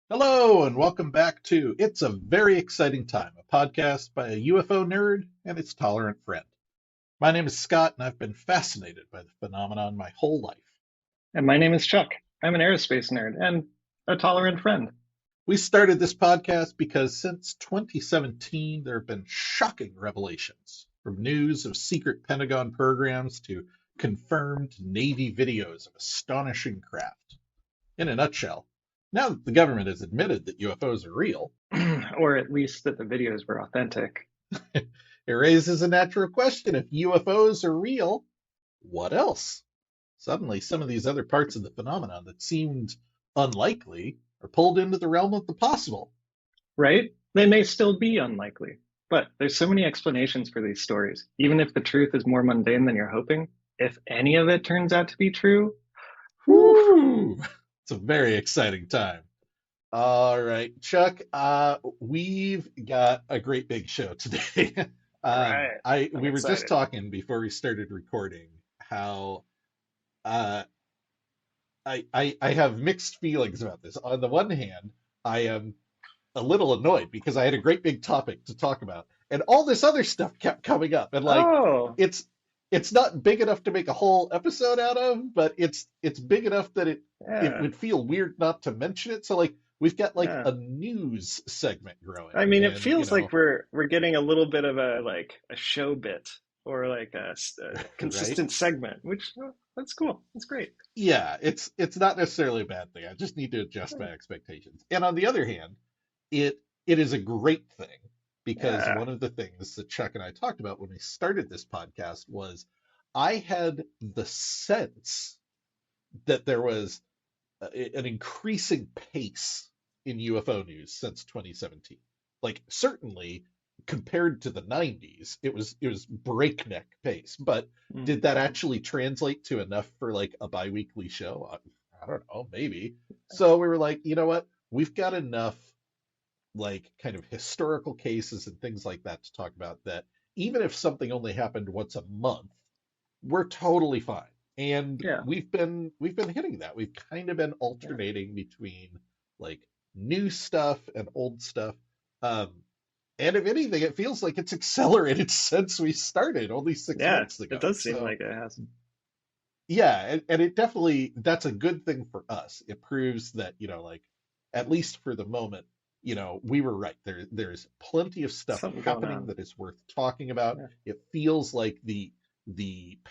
Hello, and welcome back to It's a Very Exciting Time, a podcast by a UFO nerd and its tolerant friend. My name is Scott, and I've been fascinated by the phenomenon my whole life. And my name is Chuck. I'm an aerospace nerd and a tolerant friend. We started this podcast because since 2017, there have been shocking revelations, from news of secret Pentagon programs to confirmed Navy videos of astonishing craft. In a nutshell, now that the government has admitted that UFOs are real, Or at least that the videos were authentic. it raises a natural question. If UFOs are real, what else? Suddenly, some of these other parts of the phenomenon that seemed unlikely are pulled into the realm of the possible. Right? They may still be unlikely. But there's so many explanations for these stories. Even if the truth is more mundane than you're hoping, if any of it turns out to be true, whew, Woo! It's a very exciting time. All right, Chuck, we've got a great big show today. all right. I'm We were just excited. talking before we started recording how uh, I have mixed feelings about this. On the one hand, I am a little annoyed because I had a great big topic to talk about, and all this other stuff kept coming up, and like Oh, it's it's not big enough to make a whole episode out of, but it's big enough that it yeah, would feel weird not to mention it. So like we've got like yeah. a news segment growing, I mean, it and feels like we're getting a little bit of a show bit or like a right? consistent segment, which that's cool. That's great. Yeah, it's not necessarily a bad thing. I just need to adjust my expectations. And on the other hand, it is a great thing because Yeah. one of the things that Chuck and I talked about when we started this podcast was I had the sense that there was an increasing pace in UFO news since 2017. Like certainly compared to the 90s, it was breakneck pace. But did that Mhm. actually translate to enough for like a biweekly show? I don't know, maybe. So we were like, you know what? We've got enough like kind of historical cases and things like that to talk about that even if something only happened once a month, we're totally fine. And Yeah. we've been hitting that. We've kind of been Yeah. alternating between like new stuff and old stuff. Um, and if anything, it feels like it's accelerated since we started only six Yeah. months It ago. does seem So like it has. yeah, and it definitely that's a good thing for us. It proves that, like at least for the moment, we were right. There's plenty of stuff Something going happening on. that is worth talking about. Yeah. It feels like the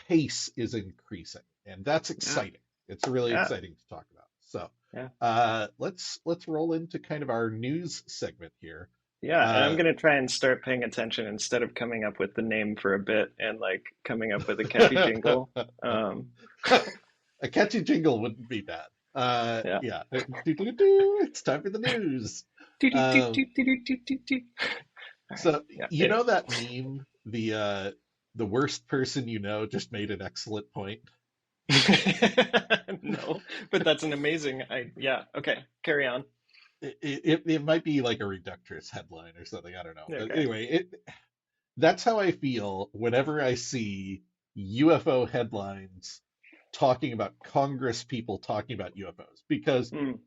pace is increasing, and that's Yeah. exciting. It's really Yeah. exciting to talk about. So, Yeah. let's roll into kind of our news segment here. Yeah. And I'm Uh, gonna try and start paying attention instead of coming up with the name for a bit and like coming up with a catchy jingle. Um, A catchy jingle wouldn't be bad. yeah. Yeah. It's time for the news. Do, do, do, Um, do, do, do, do, do. All right. so Yeah. you know that meme, the worst person you know just made an excellent point. No, but that's an amazing. Yeah. Okay. Carry on. It might be like a reductress headline or something. I don't know. But Okay. anyway, that's how I feel whenever I see UFO headlines talking about Congress people talking about UFOs because Mm.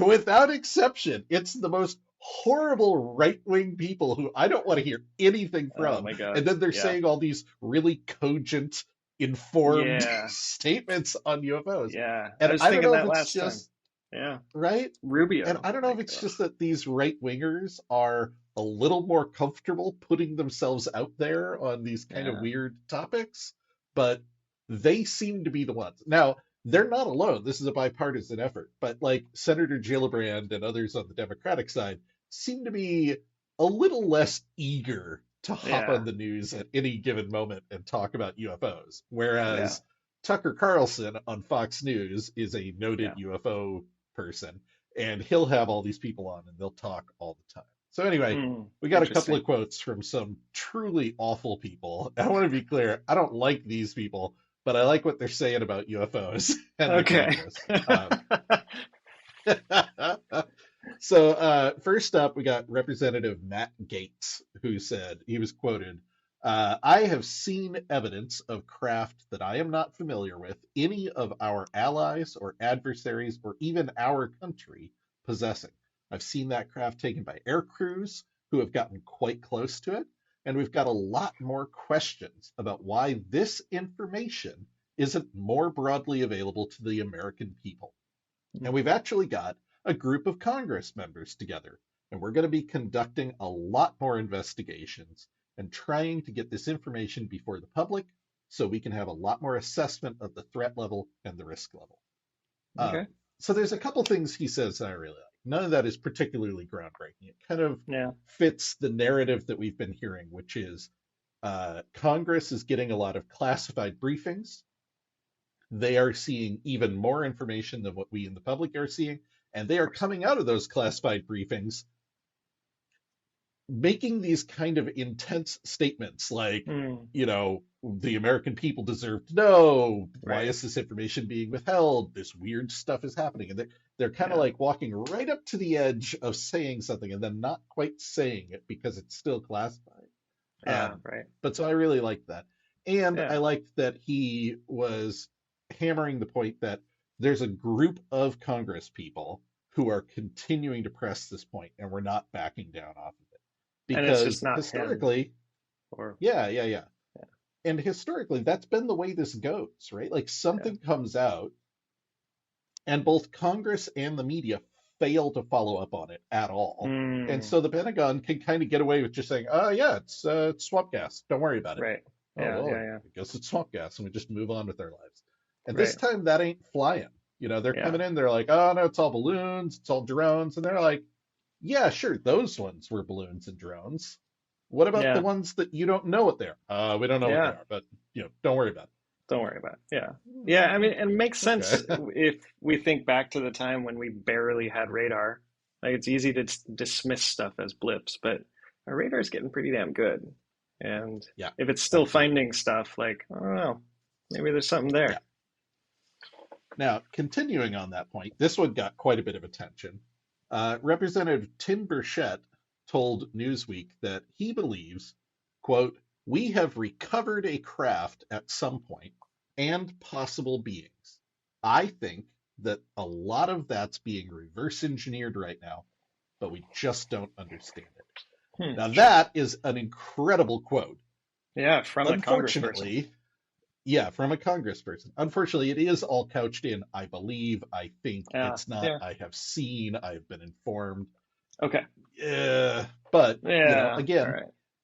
without exception, it's the most horrible right-wing people who I don't want to hear anything Oh from. my And God. then they're Yeah. saying all these really cogent, informed Yeah. statements on UFOs. Yeah. I And was I don't thinking know if that it's last time. just Yeah. right. And Rubio. I don't know if Like, it's ugh. just that these right-wingers are a little more comfortable putting themselves out there on these kind of Yeah. weird topics, but they seem to be the ones. Now, they're not alone. This is a bipartisan effort, but like Senator Gillibrand and others on the Democratic side seem to be a little less eager to hop Yeah. on the news at any given moment and talk about UFOs. Yeah. Whereas Tucker Carlson on Fox News is a noted Yeah. UFO person, and he'll have all these people on and they'll talk all the time. So anyway, Mm. we got a couple Interesting. of quotes from some truly awful people. I want to be clear, I don't like these people, but I like what they're saying about UFOs and the Okay. Congress. So first up, we got Representative Matt Gaetz, who said he was quoted, "I have seen evidence of craft that I am not familiar with any of our allies or adversaries or even our country possessing. I've seen that craft taken by air crews who have gotten quite close to it. And we've got a lot more questions about why this information isn't more broadly available to the American people. And we've actually got a group of Congress members together, and we're going to be conducting a lot more investigations and trying to get this information before the public so we can have a lot more assessment of the threat level and the risk level. Okay. So there's a couple things he says that I really like. None of that is particularly groundbreaking. It kind of fits the narrative that we've been hearing, which is Congress is getting a lot of classified briefings. They are seeing even more information than what we in the public are seeing, and they are coming out of those classified briefings making these kind of intense statements like, the American people deserve to know. Why is this information being withheld? This weird stuff is happening. And they're kind of like walking right up to the edge of saying something and then not quite saying it because it's still classified. Right. But so I really liked that. And I liked that he was hammering the point that there's a group of Congress people who are continuing to press this point, and we're not backing down off of it. Because and it's just not historically, and historically, that's been the way this goes, right? Like something comes out, and both Congress and the media fail to follow up on it at all. And so the Pentagon can kind of get away with just saying, oh, yeah, it's swamp gas. Don't worry about it. Right. I guess it's swamp gas, and we just move on with our lives. And this time, that ain't flying. They're coming in, they're like, oh, no, it's all balloons, it's all drones. And they're like, yeah, sure, those ones were balloons and drones. What about the ones that you don't know what they are? We don't know what they are, but don't worry about it. Don't worry about it. Yeah. I mean, it makes sense if we think back to the time when we barely had radar. Like it's easy to dismiss stuff as blips, but our radar is getting pretty damn good. And if it's still finding stuff, like I don't know, maybe there's something there. Yeah. Now, continuing on that point, this one got quite a bit of attention. Representative Tim Burchett told Newsweek that he believes, quote, we have recovered a craft at some point and possible beings. I think that a lot of that's being reverse engineered right now, but we just don't understand it. Now, that is an incredible quote. Yeah, from a congressperson. Yeah, from a congressperson. Unfortunately, it is all couched in, I believe, I think, it's not, I have seen, I've been informed. Okay. But, again,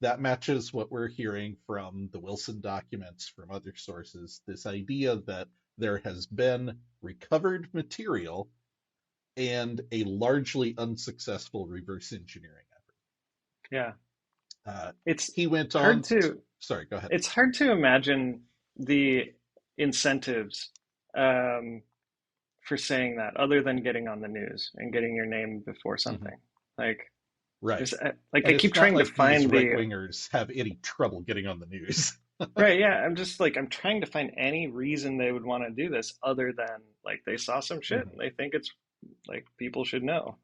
that matches what we're hearing from the Wilson documents, from other sources, this idea that there has been recovered material and a largely unsuccessful reverse engineering effort. He went on sorry, go ahead. It's hard to imagine the incentives for saying that other than getting on the news and getting your name before something. Like, I keep trying to find right wingers have any trouble getting on the news. Right. Yeah. I'm trying to find any reason they would want to do this other than like they saw some shit and they think it's like people should know.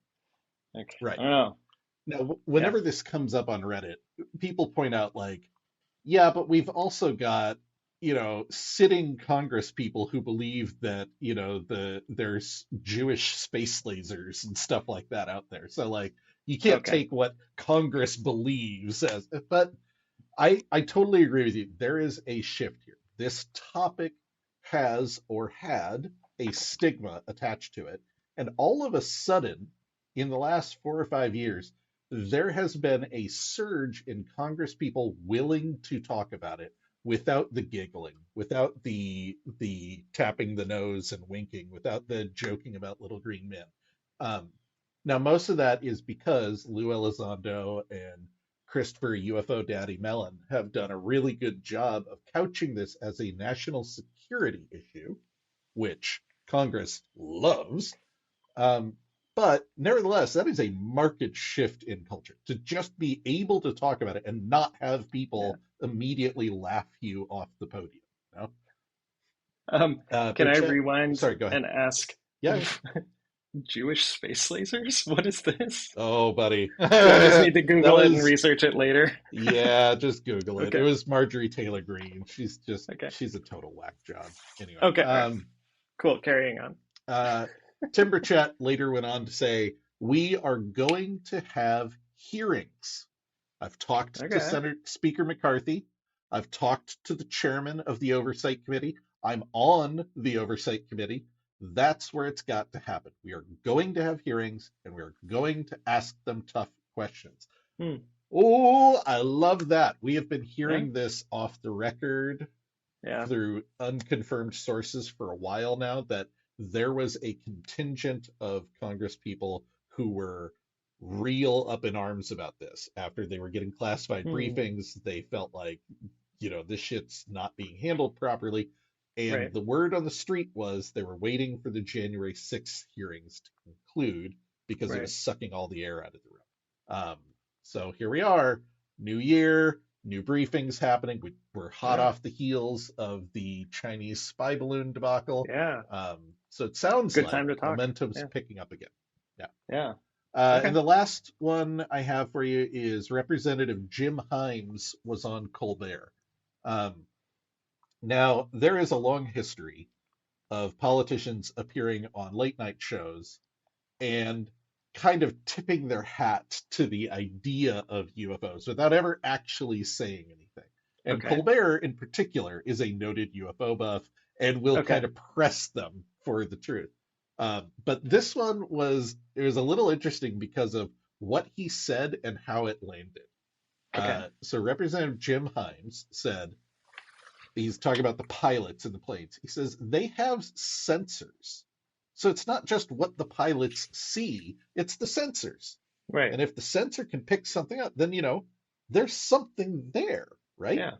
Like, I don't know. Now, whenever this comes up on Reddit, people point out like, yeah, but we've also got, sitting Congress people who believe that, there's Jewish space lasers and stuff like that out there. So like, you can't take what Congress believes as, but I totally agree with you. There is a shift here. This topic has or had a stigma attached to it. And all of a sudden, in the last 4 or 5 years, there has been a surge in Congress people willing to talk about it without the giggling, without the tapping the nose and winking, without the joking about little green men. Now, most of that is because Lou Elizondo and Christopher UFO Daddy Mellon have done a really good job of couching this as a national security issue, which Congress loves. But nevertheless, that is a marked shift in culture to just be able to talk about it and not have people immediately laugh you off the podium. Can I rewind Sorry, go ahead. and ask? Yeah. Jewish space lasers? What is this? Oh, buddy. I just need to Google it and research it later. Yeah, just Google it. It was Marjorie Taylor Greene. She's just, she's a total whack job. Anyway. Cool. Carrying on. Tim Burchett later went on to say, we are going to have hearings. I've talked to Okay. Senator Speaker McCarthy. I've talked to the chairman of the Oversight Committee. I'm on the Oversight Committee. That's where it's got to happen. We are going to have hearings and we are going to ask them tough questions. Hmm. Oh, I love that. We have been Yeah. hearing this off the record Yeah. through unconfirmed sources for a while now that there was a contingent of Congress people who were real up in arms about this. After they were getting classified Hmm. briefings, they felt like, this shit's not being handled properly. And Right. the word on the street was they were waiting for the January 6th hearings to conclude because it Right. was sucking all the air out of the room. So here we are, new year, new briefings happening. We're hot Yeah. off the heels of the Chinese spy balloon debacle. Yeah. So it sounds Good like time to talk. momentum's Yeah. picking up again. Yeah. Yeah. And Okay. the last one I have for you is Representative Jim Himes was on Colbert. Um, Now, there is a long history of politicians appearing on late night shows and kind of tipping their hat to the idea of UFOs without ever actually saying anything. And Okay. Colbert, in particular, is a noted UFO buff and will Okay. kind of press them for the truth. But this one it was a little interesting because of what he said and how it landed. Okay. So Representative Jim Himes said, he's talking about the pilots in the planes. He says they have sensors. So it's not just what the pilots see, it's the sensors. Right. And if the sensor can pick something up, then, there's something there, right? Yeah.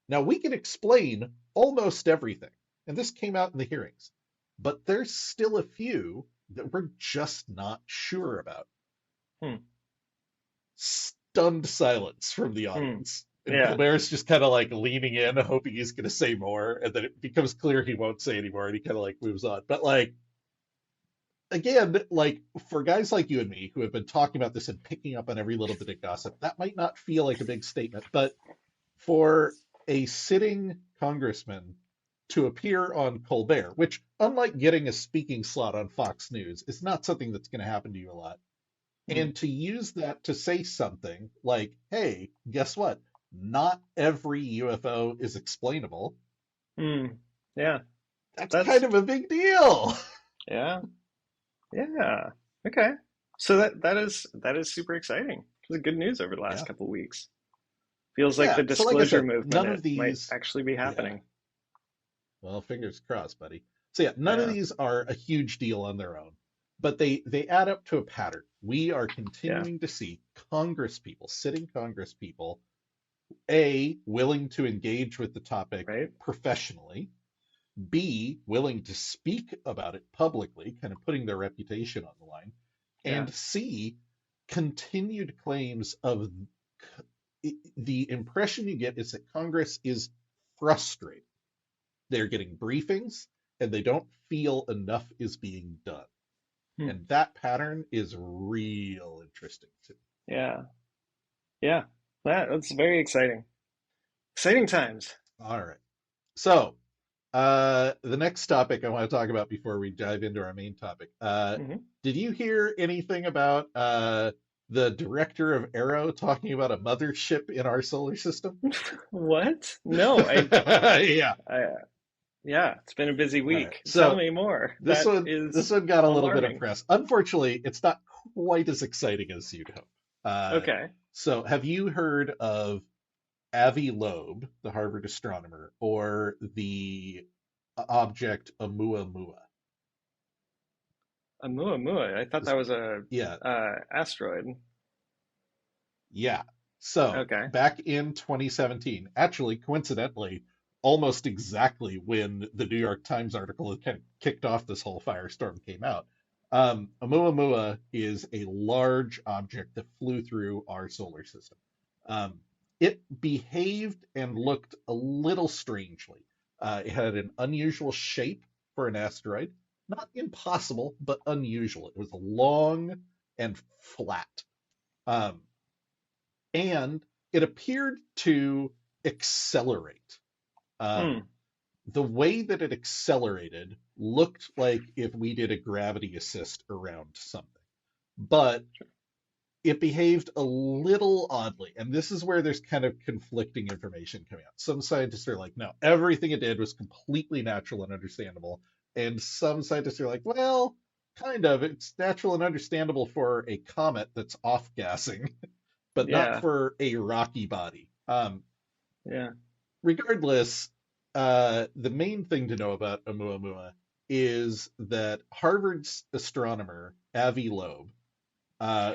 Now we can explain almost everything. And this came out in the hearings. But there's still a few that we're just not sure about. Hmm. Stunned silence from the Hmm. audience. And Yeah. Colbert's just kind of like leaning in, hoping he's going to say more. And then it becomes clear he won't say anymore. And he kind of like moves on. But like, again, like for guys like you and me who have been talking about this and picking up on every little bit of gossip, that might not feel like a big statement. But for a sitting congressman to appear on Colbert, which, unlike getting a speaking slot on Fox News, is not something that's going to happen to you a lot, Hmm. and to use that to say something like, hey, guess what? Not every UFO is explainable. Hmm. Yeah. That's kind That's of a big deal. yeah. Yeah. Okay. So that is super exciting. It's good news over the last Yeah. couple of weeks. Feels like Yeah. the So, like I disclosure said, movement none it of might these, actually be yeah, happening. well, fingers crossed, buddy. So, yeah, none of Yeah. these are a huge deal on their own, but they add up to a pattern. We are Yeah. continuing to see Congress people, sitting Congress people, A, willing to engage with the topic Right? professionally, B, willing to speak about it publicly, kind of putting their reputation on the line, Yeah. and C, continued claims of the impression you get is that Congress is frustrated. They're getting briefings and they don't feel enough is being done. Hmm. And that pattern is real interesting too. Yeah. Yeah. That's very exciting. Exciting times. All right. So, the next topic I want to talk about before we dive into our main topic. Hmm. Did you hear anything about the director of Arrow talking about a mothership in our solar system? What? No, Yeah. I yeah, it's been a busy All right. week. Tell So me more. this That one this is one got a little bit of alarming. press. Unfortunately, it's not quite as exciting as you'd hope. Uh, Okay. so have you heard of Avi Loeb, the Harvard astronomer, or the object Oumuamua? A Muamua. I thought This- that was a Yeah, asteroid. yeah. So Okay. back in 2017, actually, coincidentally, almost exactly when the New York Times article that kind of kicked off this whole firestorm came out, Oumuamua is a large object that flew through our solar system. Um, it behaved and looked a little strangely. It had an unusual shape for an asteroid, not impossible, but unusual. It was long and flat. Um, and it appeared to accelerate. Hmm. Um, the way that it accelerated looked like if we did a gravity assist around something. but it behaved a little oddly. And this is where there's kind of conflicting information coming out. Some scientists are like, no, everything it did was completely natural and understandable. And some scientists are like, well, kind of. It's natural and understandable for a comet that's off gassing, but not Yeah, for a rocky body. yeah, Regardless, the main thing to know about Oumuamua is that Harvard's astronomer Avi Loeb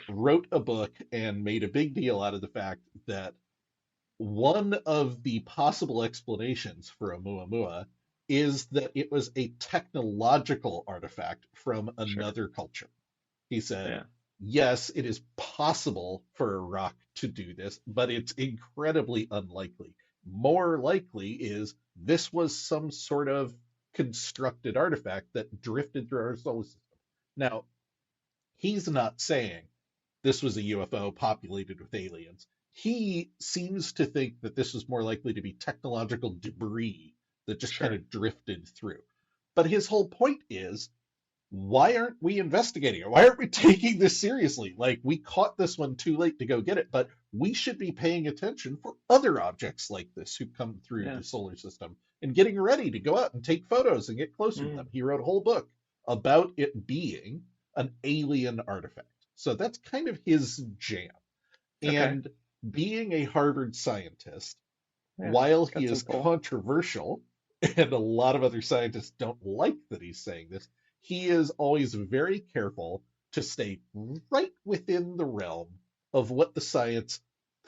wrote a book and made a big deal out of the fact that one of the possible explanations for Oumuamua is that it was a technological artifact from sure. another culture. He said, Yeah, yes, it is possible for a rock to do this, but it's incredibly unlikely. More likely is this was some sort of constructed artifact that drifted through our solar system. Now, he's not saying this was a UFO populated with aliens. He seems to think that this was more likely to be technological debris that just kind sure. of drifted through. But his whole point is, why aren't we investigating it? Why aren't we taking this seriously? Like, we caught this one too late to go get it, but we should be paying attention for other objects like this who come through Yeah. the solar system and getting ready to go out and take photos and get closer to them. Mm, He wrote a whole book about it being an alien artifact. So that's kind of his jam. okay. And being a Harvard scientist, Yeah, while it's he got some is pull. controversial, and a lot of other scientists don't like that he's saying this, he is always very careful to stay right within the realm of what the science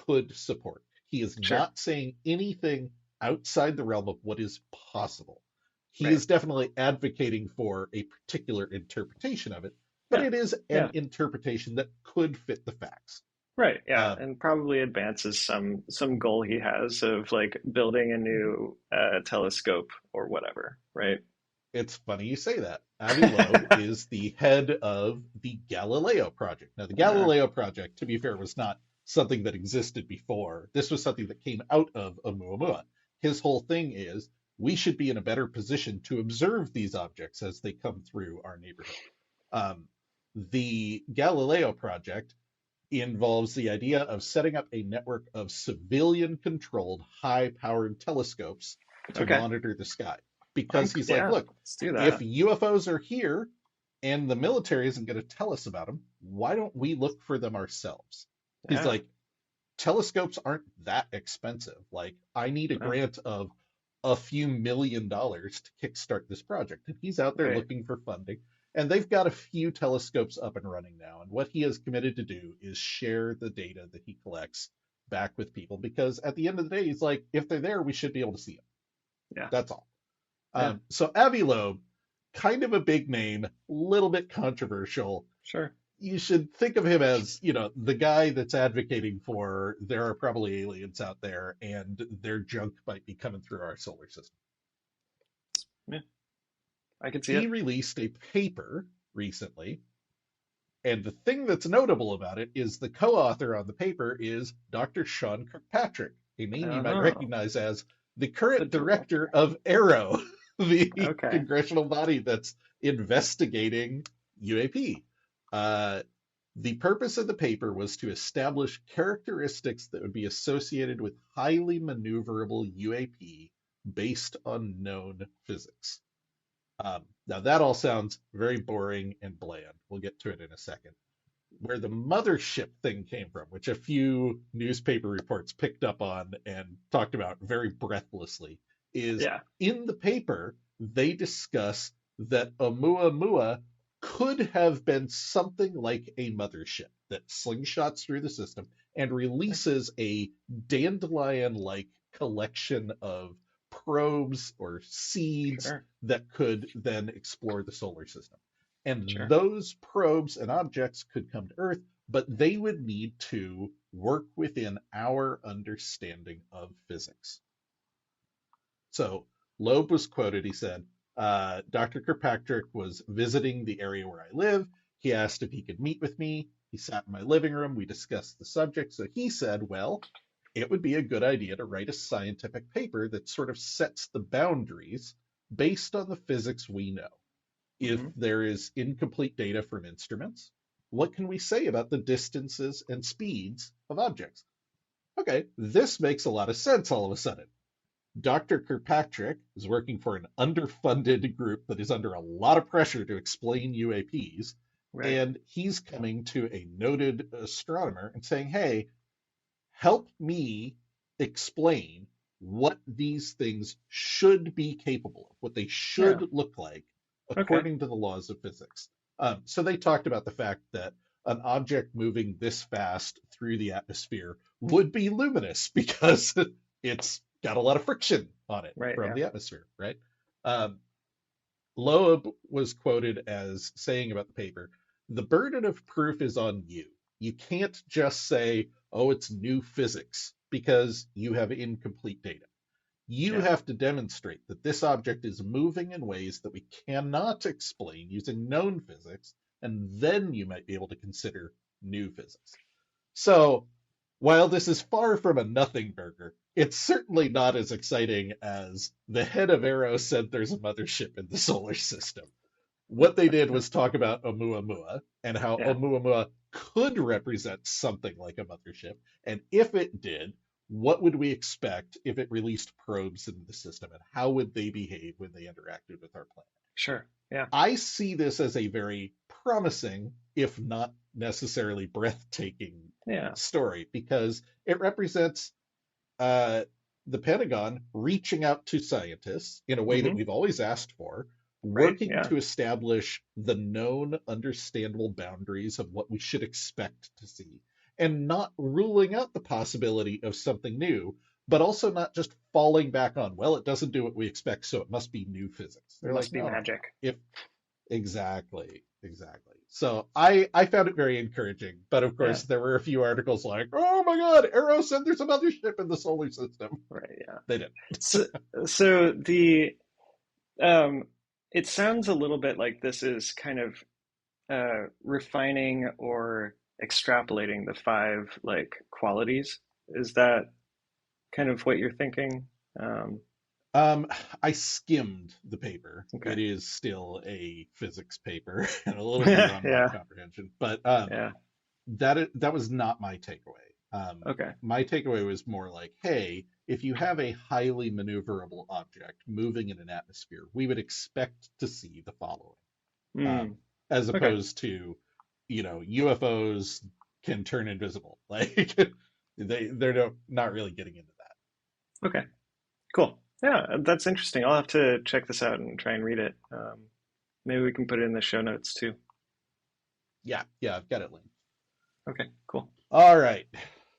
could support. He is Sure. not saying anything outside the realm of what is possible. He Right. is definitely advocating for a particular interpretation of it, but Yeah. it is an Yeah. interpretation that could fit the facts. Right. Yeah. Um, And probably advances some goal he has of like building a new telescope or whatever. Right. It's funny you say that. Avi Loeb is the head of the Galileo project. Now, the Uh, Galileo project, to be fair, was not something that existed before. This was something that came out of Oumuamua. His whole thing is we should be in a better position to observe these objects as they come through our neighborhood. Um, the Galileo project involves the idea of setting up a network of civilian controlled, high powered telescopes to okay. monitor the sky. Because he's like, Yeah. look, Let's do if that. UFOs are here and the military isn't going to tell us about them, why don't we look for them ourselves? He's Yeah. like, telescopes aren't that expensive. Like, I need a No. grant of a few $1 million to kickstart this project. And he's out there Right. looking for funding. And they've got a few telescopes up and running now. And what he has committed to do is share the data that he collects back with people because at the end of the day, he's like, if they're there, we should be able to see them. Yeah. That's all. Yeah. So Avi Loeb, kind of a big name, a little bit controversial. Sure. You should think of him as, the guy that's advocating for there are probably aliens out there and their junk might be coming through our solar system. Yeah. I can see He it. released a paper recently, and the thing that's notable about it is the co-author on the paper is Dr. Sean Kirkpatrick, a name you might Oh, recognize as the the current director director. of AARO, the Okay. congressional body that's investigating UAP. Uh, the purpose of the paper was to establish characteristics that would be associated with highly maneuverable UAP based on known physics. Now, that all sounds very boring and bland. We'll get to it in a second. Where the mothership thing came from, which a few newspaper reports picked up on and talked about very breathlessly, is Yeah. in the paper, they discuss that Oumuamua could have been something like a mothership that slingshots through the system and Okay. releases a dandelion like collection of probes or seeds Sure. that could then explore the solar system. And Sure. those probes and objects could come to Earth, but they would need to work within our understanding of physics. So Loeb was quoted. He said, Dr. Kirkpatrick was visiting the area where I live. He asked if he could meet with me. He sat in my living room. We discussed the subject. So he said, well, it would be a good idea to write a scientific paper that sort of sets the boundaries based on the physics we know. If Hmm. there is incomplete data from instruments, what can we say about the distances and speeds of objects? Okay, this makes a lot of sense all of a sudden. Dr. Kirkpatrick is working for an underfunded group that is under a lot of pressure to explain UAPs, Right. and he's coming to a noted astronomer and saying, hey, help me explain what these things should be capable of, what they Yeah. should look like Okay. according to the laws of physics. So they talked about the fact that an object moving this fast through the atmosphere would be luminous because it's got a lot of friction on it Right. from Yeah. the atmosphere, right? Um, Loeb was quoted as saying about the paper, the burden of proof is on you. You can't just say, oh, it's new physics because you have incomplete data. You Yeah. have to demonstrate that this object is moving in ways that we cannot explain using known physics, and then you might be able to consider new physics. So while this is far from a nothing burger, it's certainly not as exciting as the head of Arrow said there's a mothership in the solar system. What they did was talk about Oumuamua and how Yeah. Oumuamua could represent something like a mothership. And if it did, what would we expect if it released probes into the system? And how would they behave when they interacted with our planet? Sure. Yeah. I see this as a very promising, if not necessarily breathtaking Yeah. story because it represents uh, the Pentagon reaching out to scientists in a way that Hmm. we've always asked for, Right. working Yeah. to establish the known, understandable boundaries of what we should expect to see, and not ruling out the possibility of something new, but also not just falling back on, well, it doesn't do what we expect, so it must be new physics. It They're must like, be no, no, no. magic. If exactly. So I found it very encouraging, but of Yeah. course there were a few articles like, "Oh my God, Arrow said there's a mothership in the solar system." Right. Yeah. They didn't. So, so the um, it sounds a little bit like this is kind of refining or extrapolating the five like qualities. Is that kind of what you're thinking? Um, Um, I skimmed the paper. okay. It is still a physics paper and a little beyond my Yeah. comprehension, but Yeah. that was not my takeaway. Okay. My takeaway was more like, hey, if you have a highly maneuverable object moving in an atmosphere, we would expect to see the following, Mm, as okay. opposed to, UFOs can turn invisible. Like they're not really getting into that. Okay. Cool. Yeah, that's interesting. I'll have to check this out and try and read it. Maybe we can put it in the show notes too. Yeah, I've got it linked. Okay. Cool. All right.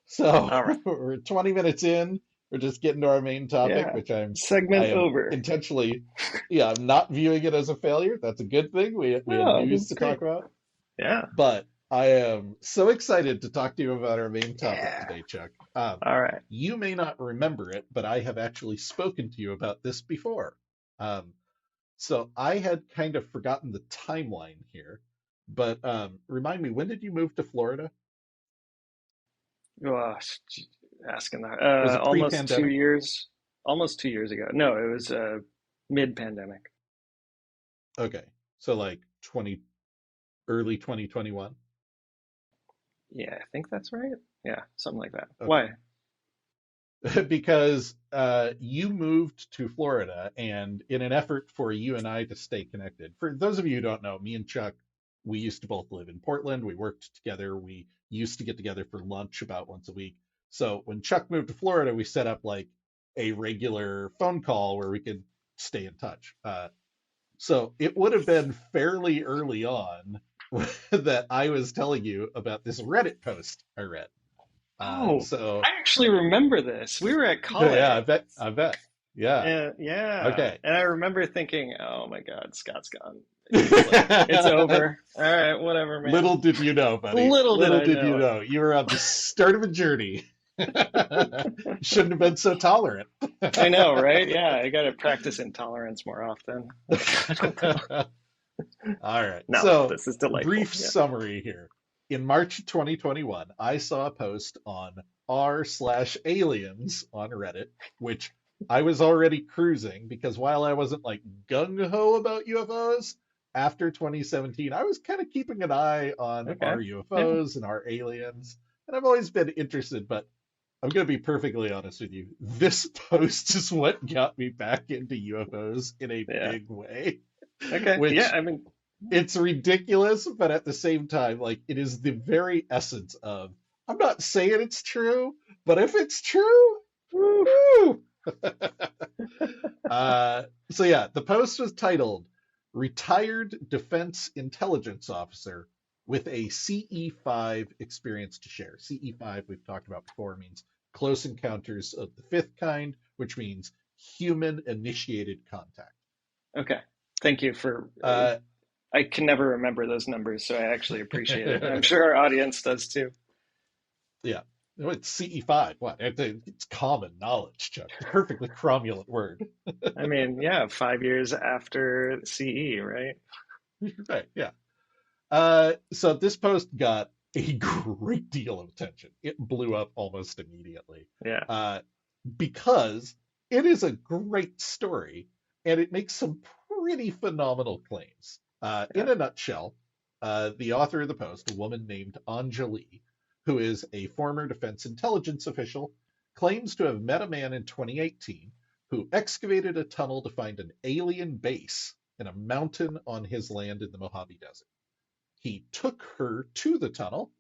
So All right. we're 20 minutes in. We're just getting to our main topic, Yeah. which I Segment am over. intentionally, yeah, I'm not viewing it as a failure. That's a good thing. We had Oh, news that's to talk great. about, Yeah. but I am so excited to talk to you about our main topic Yeah. today, Chuck. All right. You may not remember it, but I have actually spoken to you about this before. Um, so I had kind of forgotten the timeline here, but remind me, when did you move to Florida? Oh, asking that. Was it Almost two pre-pandemic? years. Almost 2 years ago. No, it was mid-pandemic. Okay, so like 20 early 2021. Yeah, I think that's right. Yeah, something like that. Okay. Why? Because you moved to Florida, and in an effort for you and I to stay connected, for those of you who don't know, me and Chuck, we used to both live in Portland. We worked together. We used to get together for lunch about once a week. So when Chuck moved to Florida, we set up like a regular phone call where we could stay in touch. So it would have been fairly early on that I was telling you about this Reddit post I read. Oh, So I actually remember this. We were at yeah, college. I bet. Yeah. And yeah, Okay. and I remember thinking, "Oh my God, Scott's gone. He's like, it's over. All right, whatever, man." Little did you know, buddy. Little did Little I did you know. know. You were on the start of a journey. Shouldn't have been so tolerant. I know, right? Yeah, I got to practice intolerance more often. I don't know. All right. No, So, this is delightful. brief Yeah. summary here. In March 2021, I saw a post on r/aliens on Reddit, which I was already cruising because while I wasn't like gung ho about UFOs, after 2017, I was kind of keeping an eye on Okay. our Yeah. UFOs and our aliens, and I've always been interested, but I'm going to be perfectly honest with you. This post is what got me back into UFOs in a Yeah. big way, Okay. Yeah. which I mean, it's ridiculous, but at the same time, like it is the very essence of I'm not saying it's true, but if it's true, woo, woo! So yeah, the post was titled "Retired Defense Intelligence Officer with a CE5 Experience to Share." CE5 we've talked about before means Close Encounters of the Fifth Kind, which means human initiated contact. okay. Thank you for. Uh, I can never remember those numbers, so I actually appreciate it. And I'm sure our audience does too. yeah. It's CE5. What? It's common knowledge, Chuck. The perfectly cromulent word. I mean, yeah, 5 years after CE, right? Right. Yeah. So this post got a great deal of attention. It blew up almost immediately Yeah. uh, because it is a great story and it makes some pretty phenomenal claims. In Yeah. a nutshell, the author of the post, a woman named Anjali, who is a former defense intelligence official, claims to have met a man in 2018 who excavated a tunnel to find an alien base in a mountain on his land in the Mojave Desert. He took her to the tunnel,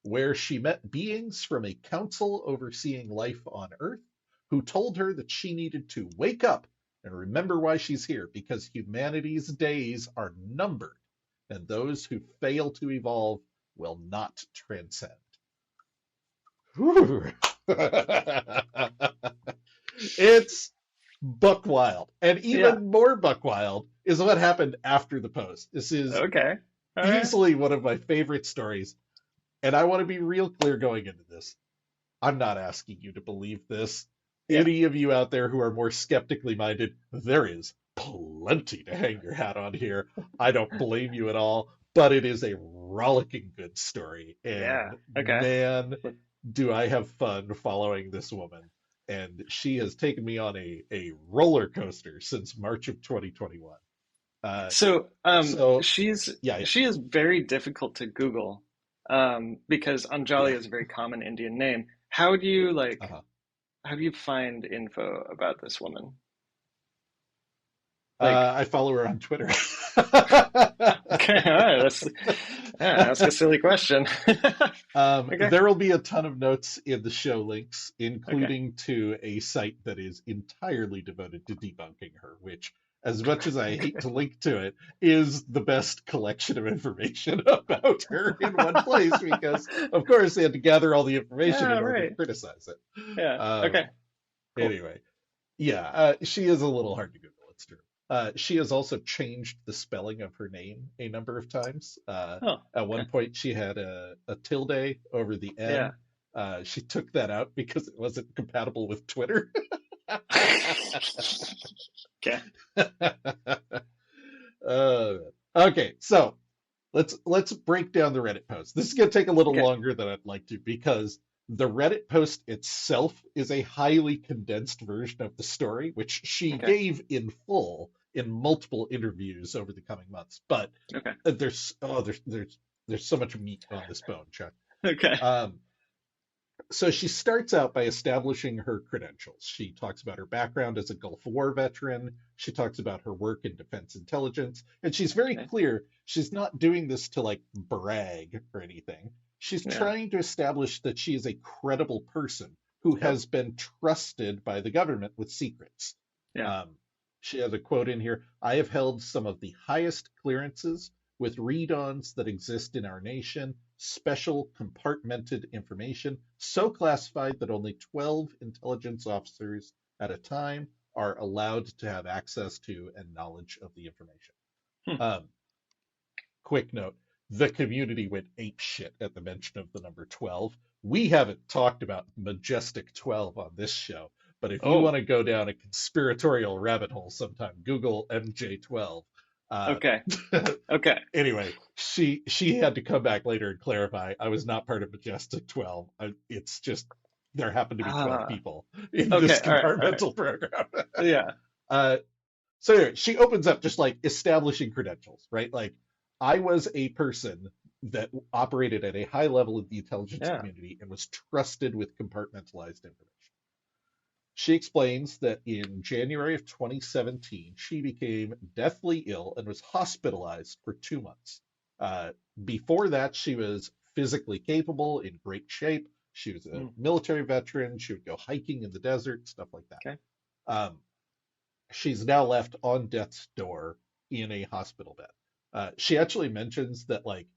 where she met beings from a council overseeing life on Earth who told her that she needed to wake up and remember why she's here because humanity's days are numbered and those who fail to evolve will not transcend. It's buck wild. And Yeah. even more buck wild is what happened after the post. This is Okay. All right. easily one of my favorite stories. And I want to be real clear going into this. I'm not asking you to believe this. Yeah. Any of you out there who are more skeptically minded, there is plenty to hang your hat on here. I don't blame you at all, but it is a rollicking good story. Yeah. And Okay. man, do I have fun following this woman. And she has taken me on a roller coaster since March of 2021. Uh, So, so, she's yeah, yeah, she is very difficult to Google, because Anjali yeah. is a very common Indian name. How do you Uh-huh. how do you find info about this woman? Like, I follow her on Twitter. okay, all right, yeah, ask a silly question. Okay, There will be a ton of notes in the show links, okay. including to a site that is entirely devoted to debunking her, which, as much as I hate to link to it, is the best collection of information about her in one place because, of course, they had to gather all the information Yeah, in order to right. criticize it. Yeah. Um, Okay. Cool. anyway, yeah, she is a little hard to Google, it's true. She has also changed the spelling of her name a number of times. Oh, At okay. one point, she had a tilde over the Yeah. N. She took that out because it wasn't compatible with Twitter. Okay. uh, okay, so let's break down the Reddit post. This is going to take a little Okay. longer than I'd like to because the Reddit post itself is a highly condensed version of the story, which she Okay. gave in full in multiple interviews over the coming months. But Okay. there's so much meat on this bone, Chuck. Okay. Um, so she starts out by establishing her credentials. She talks about her background as a Gulf War veteran. She talks about her work in defense intelligence. And she's very Okay. clear she's not doing this to like brag or anything. She's Yeah. trying to establish that she is a credible person who Yep. has been trusted by the government with secrets. Yeah. Um, she has a quote in here: I have held some of the highest clearances with read-ons that exist in our nation, special compartmented information, so classified that only 12 intelligence officers at a time are allowed to have access to and knowledge of the information. Hmm. Quick note, the community went ape shit at the mention of the number 12. We haven't talked about Majestic 12 on this show, but if you want Oh. to go down a conspiratorial rabbit hole sometime, Google MJ12. Uh, Okay. Okay. anyway, she had to come back later and clarify I was not part of Majestic 12. It's just there happened to be 12 Ah. people in this Okay. All right. All right. compartmental program. Yeah. uh, So anyway, she opens up just like establishing credentials, right? Like I was a person that operated at a high level of the intelligence Yeah. community and was trusted with compartmentalized information. She explains that in January of 2017, she became deathly ill and was hospitalized for 2 months. Uh, Before that, she was physically capable, in great shape. She was a Mm, military veteran. She would go hiking in the desert, stuff like that. okay. Um, she's now left on death's door in a hospital bed. She actually mentions that like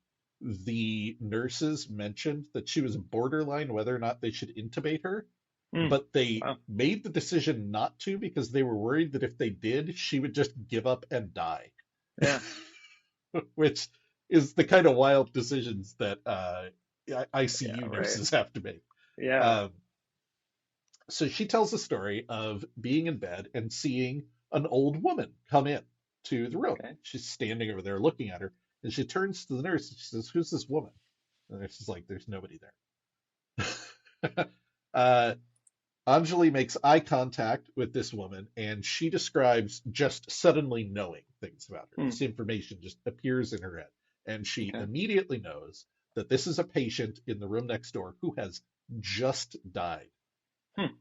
the nurses mentioned that she was borderline whether or not they should intubate her, Mm, but they wow. made the decision not to because they were worried that if they did, she would just give up and die, Yeah. which is the kind of wild decisions that Yeah. ICU Right. nurses have to make. Yeah. Um, so she tells the story of being in bed and seeing an old woman come in to the room. Okay. She's standing over there looking at her, and she turns to the nurse and she says, "Who's this woman?" And the nurse is like, "There's nobody there." uh, Anjali makes eye contact with this woman, and she describes just suddenly knowing things about her. Mm, This information just appears in her head, and she okay. immediately knows that this is a patient in the room next door who has just died. Hmm.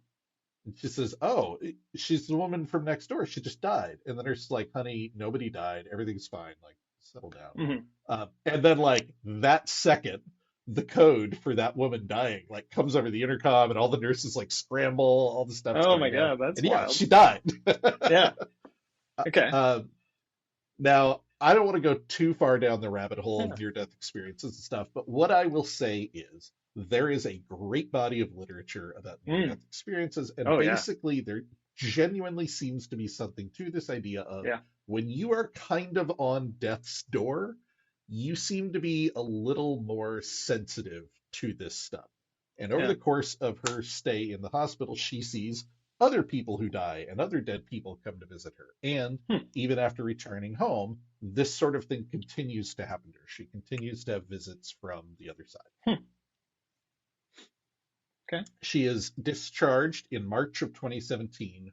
And she says, "Oh, she's the woman from next door. She just died." And the nurse is like, "Honey, nobody died. Everything's fine. Like, settle down." Hmm. And then, like that second, the code for that woman dying like comes over the intercom, and all the nurses like scramble. All the stuff's Oh my going down, God, that's and yeah, wild. she died. Yeah. Okay. um, Now, I don't want to go too far down the rabbit hole Yeah. of near-death experiences and stuff, but what I will say is there is a great body of literature about Mm. near-death experiences, and Oh yeah. basically there genuinely seems to be something to this idea of Yeah. when you are kind of on death's door, you seem to be a little more sensitive to this stuff. And over Yeah. the course of her stay in the hospital, she sees other people who die and other dead people come to visit her. And Hmm. even after returning home, this sort of thing continues to happen to her. She continues to have visits from the other side. Hmm. Okay. She is discharged in March of 2017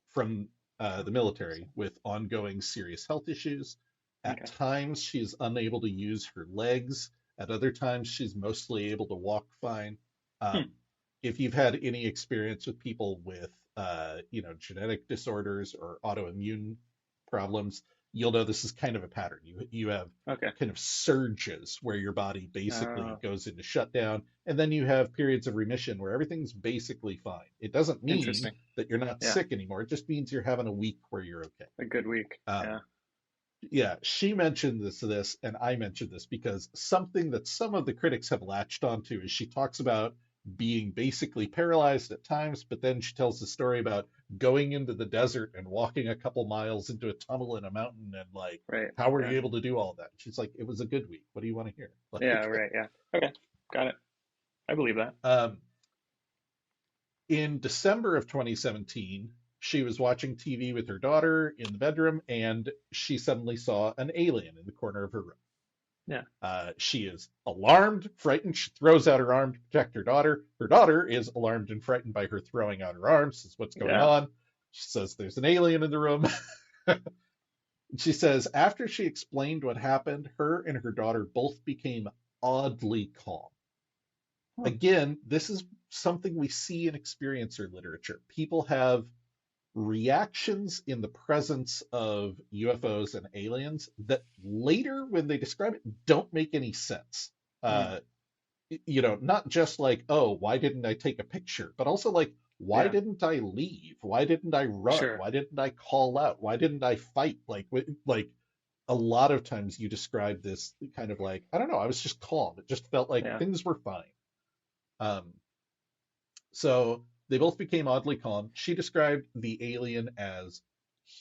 from the military with ongoing serious health issues. At Okay. times, she is unable to use her legs. At other times, she's mostly able to walk fine. Hmm. Um, if you've had any experience with people with, genetic disorders or autoimmune problems, you'll know this is kind of a pattern. You have Okay. kind of surges where your body basically Oh, goes into shutdown, and then you have periods of remission where everything's basically fine. It doesn't mean interesting. that you're not Yeah. sick anymore. It just means you're having a week where you're okay. A good week. Um, Yeah. yeah, she mentioned this, and I mentioned this because something that some of the critics have latched onto is she talks about being basically paralyzed at times, but then she tells the story about going into the desert and walking a couple miles into a tunnel in a mountain and like, Right. how were Yeah. you able to do all that? She's like, it was a good week. What do you want to hear? Yeah. Like, Right. Yeah. Okay. Got it. I believe that. um, in December of 2017, she was watching TV with her daughter in the bedroom, and she suddenly saw an alien in the corner of her room. Yeah. She is alarmed, frightened. She throws out her arm to protect her daughter. Her daughter is alarmed and frightened by her throwing out her arms. Says, "What's going Yeah. on?" She says, "There's an alien in the room." She says, after she explained what happened, her and her daughter both became oddly calm. Hmm. Again, this is something we see in experiencer literature. People have reactions in the presence of UFOs and aliens that later, when they describe it, don't make any sense. Hmm. Uh, not just like, oh, why didn't I take a picture, but also like, why Yeah. didn't I leave? Why didn't I run? Sure. Why didn't I call out? Why didn't I fight? Like a lot of times you describe this kind of like, I don't know, I was just calm. It just felt like Yeah. things were fine. Um, so they both became oddly calm. She described the alien as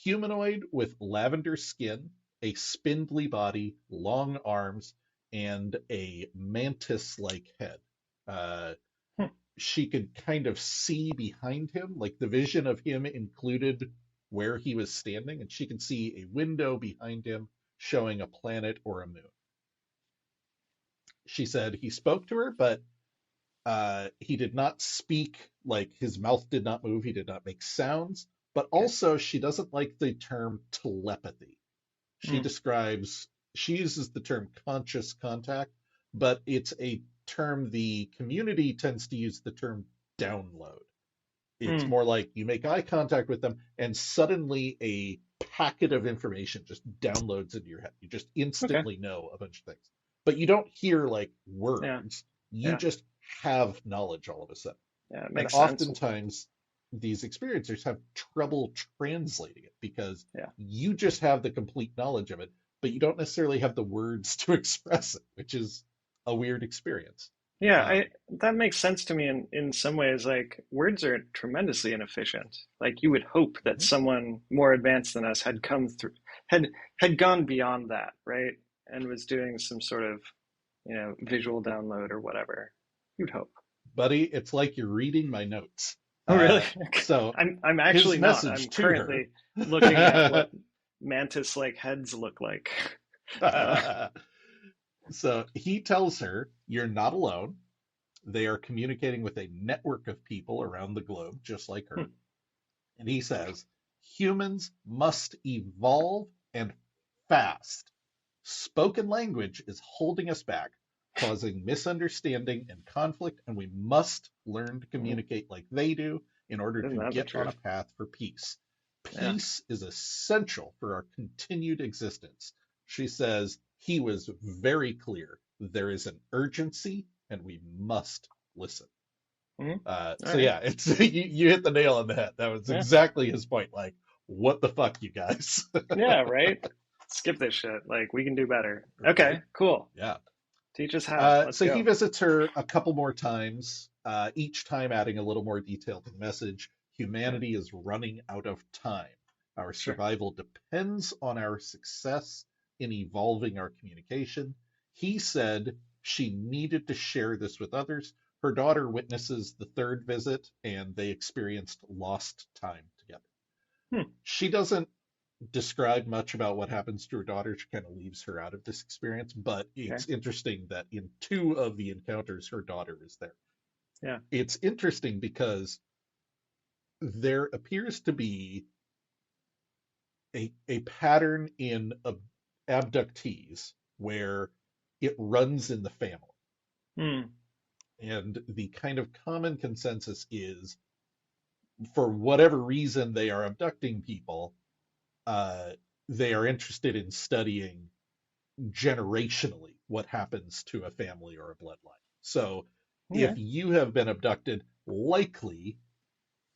humanoid with lavender skin, a spindly body, long arms, and a mantis like head. Uh, Hmm. she could kind of see behind him, like the vision of him included where he was standing, and she could see a window behind him showing a planet or a moon. She said he spoke to her, but he did not speak, like his mouth did not move, he did not make sounds, but Okay. also she doesn't like the term telepathy. She Mm. describes, she uses the term conscious contact, but it's a term the community tends to use the term download. It's Mm. more like you make eye contact with them and suddenly a packet of information just downloads into your head. You just Okay. instantly know a bunch of things. But you don't hear like Yeah. words. You Yeah. just have knowledge all of a sudden. Yeah. It And makes sense. oftentimes these experiencers have trouble translating it because Yeah. you just have the complete knowledge of it, but you don't necessarily have the words to express it, which is a weird experience. Yeah, Um, that makes sense to me in some ways. Like words are tremendously inefficient. Like you would hope that mhm. someone more advanced than us had come through, had had gone beyond that, right? And was doing some sort of, visual download or whatever. You'd hope. Buddy, it's like you're reading my notes. Oh, really? So I'm his actually not. message I'm to her. currently looking at what mantis-like heads look like. Uh, So he tells her, you're not alone. They are communicating with a network of people around the globe, just like hmm, her. And he says, humans must evolve and fast. Spoken language is holding us back, causing misunderstanding and conflict, and we must learn to hmm, communicate like they do in order isn't to that the get on a truth? path for peace. Yeah. Peace is essential for our continued existence. She says he was very clear. There is an urgency, and we must listen. Hmm. All So right. yeah, it's you hit the nail on the head. That was Yeah. exactly his point. Like, what the fuck, you guys? Yeah, right? Skip this shit. Like, we can do better. Right? Okay, cool. Yeah. Teach us how. Let's So he go. visits her a couple more times, each time adding a little more detail to the message. Yeah, Humanity is running out of time. Our sure. survival depends on our success in evolving our communication. He said she needed to share this with others. Her daughter witnesses the third visit, and they experienced lost time together. Hmm. She doesn't describe much about what happens to her daughter. She kind of leaves her out of this experience, but Okay. it's interesting that in two of the encounters, her daughter is there. Yeah. It's interesting because there appears to be a pattern in abductees where it runs in the family. Hmm. And the kind of common consensus is for whatever reason they are abducting people, uh, they are interested in studying generationally what happens to a family or a bloodline. So if Okay. you have been abducted, likely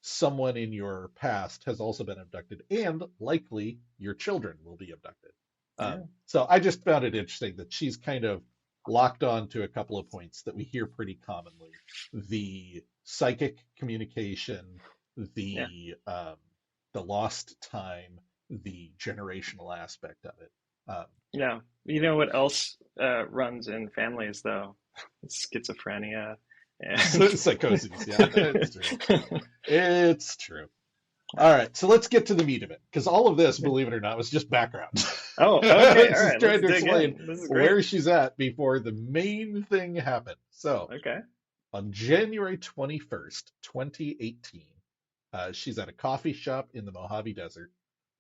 someone in your past has also been abducted, and likely your children will be abducted. Yeah. So I just found it interesting that she's kind of locked on to a couple of points that we hear pretty commonly: the psychic communication, Yeah. the lost time, the generational aspect of it. Um, Yeah. You know what else runs in families, though? Schizophrenia and Psychoses, yeah, it's true. It's true. All right, so let's get to the meat of it, because all of this, believe it or not, was just background. Oh, I okay. was All just right. Let's trying to dig explain in. This is great. where she's at before the main thing happened. So, Okay. on January 21st, 2018, she's at a coffee shop in the Mojave Desert.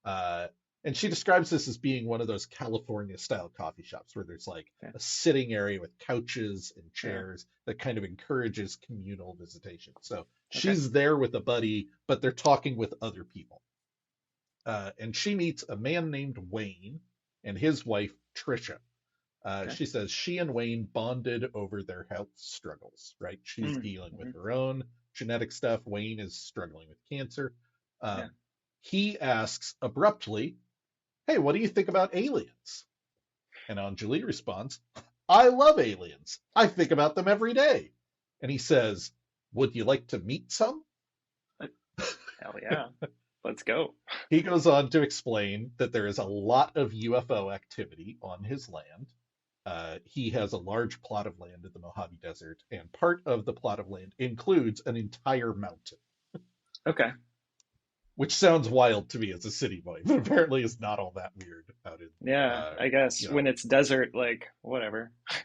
Uh, and she describes this as being one of those California style coffee shops where there's like Yeah. a sitting area with couches and Yeah. chairs that kind of encourages communal visitation. So Okay. she's there with a buddy, but they're talking with other people. And she meets a man named Wayne and his wife, Trisha. Okay. She says she and Wayne bonded over their health struggles, right? She's Mm. dealing with Hmm. her own genetic stuff. Wayne is struggling with cancer. Yeah. He asks abruptly, hey, what do you think about aliens? And Anjali responds, I love aliens. I think about them every day. And he says, would you like to meet some? Hell yeah. Let's go. He goes on to explain that there is a lot of UFO activity on his land. He has a large plot of land in the Mojave Desert, and part of the plot of land includes an entire mountain, Okay. which sounds wild to me as a city boy, but apparently is not all that weird out in, Yeah. uh, I guess you know, when it's desert, like, whatever. I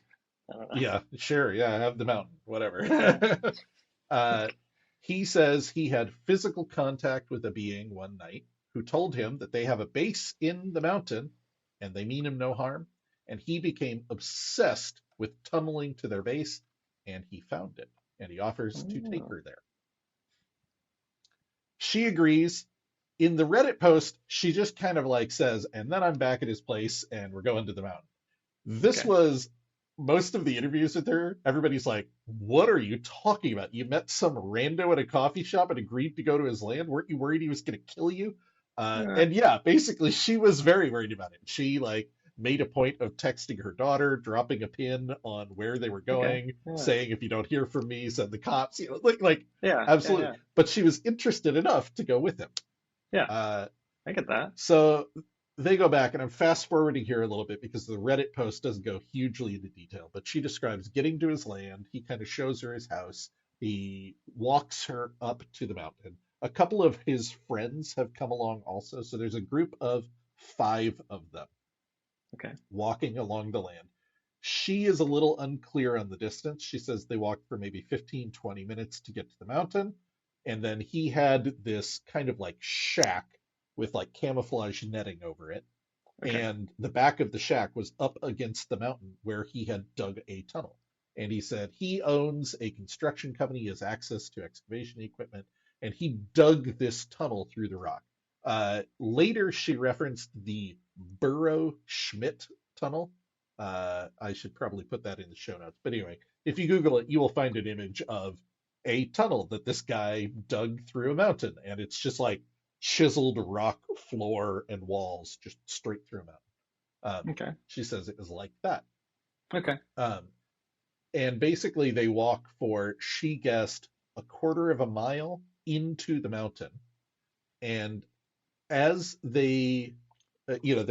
don't know. yeah, sure, yeah, have the mountain, Yeah. whatever. uh, He says he had physical contact with a being one night who told him that they have a base in the mountain and they mean him no harm. And he became obsessed with tunneling to their base and he found it and he offers to take Oh, her there. She agrees. In the Reddit post, she just kind of like says, and then I'm back at his place and we're going to the mountain. This okay. was most of the interviews with her. Everybody's like, what are you talking about? You met some rando at a coffee shop and agreed to go to his land? Weren't you worried he was going to kill you? Uh, And yeah, basically, she was very worried about it. She like made a point of texting her daughter, dropping a pin on where they were okay. going, Yeah. saying, if you don't hear from me, send the cops. Yeah. Yeah. Absolutely. Yeah. But she was interested enough to go with him. Yeah. Uh, I get that. so they go back, and I'm fast forwarding here a little bit because the Reddit post doesn't go hugely into detail, but she describes getting to his land. He kind of shows her his house. He walks her up to the mountain. A couple of his friends have come along also. So there's a group of 5 of them Okay. walking along the land. She is a little unclear on the distance. She says they walked for maybe 15, 20 minutes to get to the mountain. And then he had this kind of like shack with like camouflage netting over it. Okay. And the back of the shack was up against the mountain where he had dug a tunnel. And he said he owns a construction company, he has access to excavation equipment, and he dug this tunnel through the rock. Later, she referenced the Burrow Schmidt tunnel. I should probably put that in the show notes. But anyway, if you Google it, you will find an image of a tunnel that this guy dug through a mountain. And it's just like chiseled rock floor and walls just straight through a mountain. Okay. She says it was like that. Okay. Um, and basically, they walk for, she guessed, a quarter of a mile into the mountain. And as they've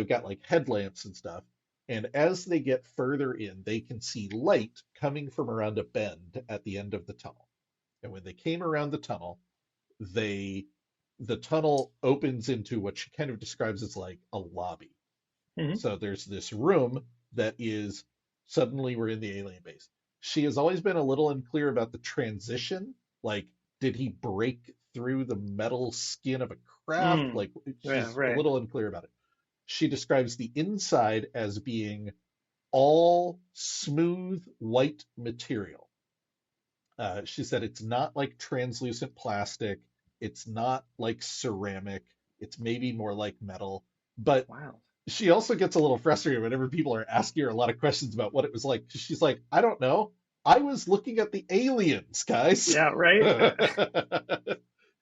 got like headlamps and stuff. And as they get further in, they can see light coming from around a bend at the end of the tunnel. And when they came around the tunnel, they the tunnel opens into what she kind of describes as like a lobby. Hmm. So there's this room that is suddenly we're in the alien base. She has always been a little unclear about the transition. Like, did he break through the metal skin of a craft? Mm. Like, Yeah. she's a Right. little unclear about it. She describes the inside as being all smooth white material. She said it's not like translucent plastic. It's not like ceramic. It's maybe more like metal. But Wow. she also gets a little frustrated whenever people are asking her a lot of questions about what it was like. She's like, I don't know. I was looking at the aliens, guys. Yeah. Right.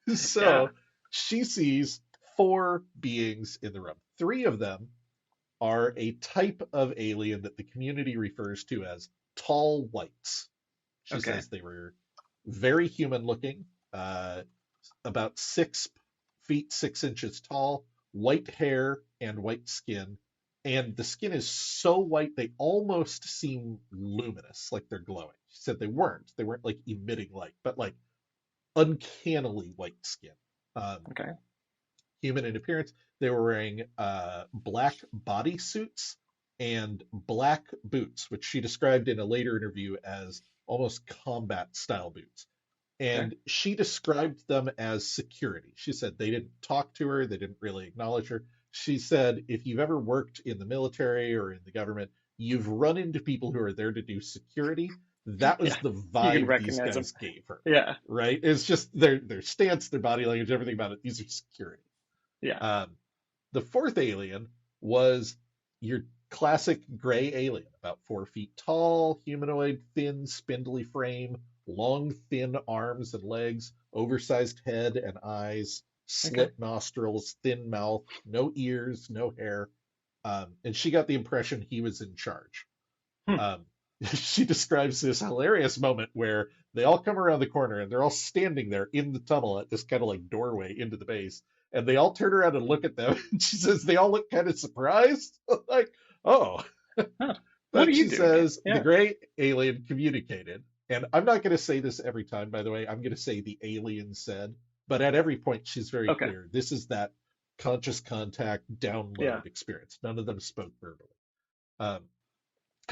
Yeah. So she sees 4 beings in the room. 3 of them are a type of alien that the community refers to as tall whites. She Okay. says they were very human looking, about 6 feet 6 inches tall, white hair and white skin. And the skin is so white they almost seem luminous, like they're glowing. She said they weren't. They weren't like emitting light, but like uncannily white skin. Um, Okay. Human in appearance. They were wearing black bodysuits and black boots, which she described in a later interview as almost combat style boots. Okay. And she described them as security. She said they didn't talk to her, they didn't really acknowledge her. She said if you've ever worked in the military or in the government, you've run into people who are there to do security. That was Yeah. the You can vibe these recognize them. guys gave her, Yeah. right? It's just their stance, their body language, everything about it. These are security. Yeah. Um, the fourth alien was your classic gray alien, about 4 feet tall, humanoid, thin, spindly frame, long, thin arms and legs, oversized head and eyes, Okay. slit nostrils, thin mouth, no ears, no hair. And she got the impression he was in charge. Hmm. Um, she describes this hilarious moment where they all come around the corner and they're all standing there in the tunnel at this kind of like doorway into the base. And they all turn around and look at them. And she says they all look kind of surprised, like, oh. Huh. What are But you she doing here? says the Yeah. gray alien communicated. And I'm not going to say this every time, by the way. I'm going to say the alien said. But at every point, she's very Okay. clear. This is that conscious contact Yeah. download experience. None of them spoke verbally. Um,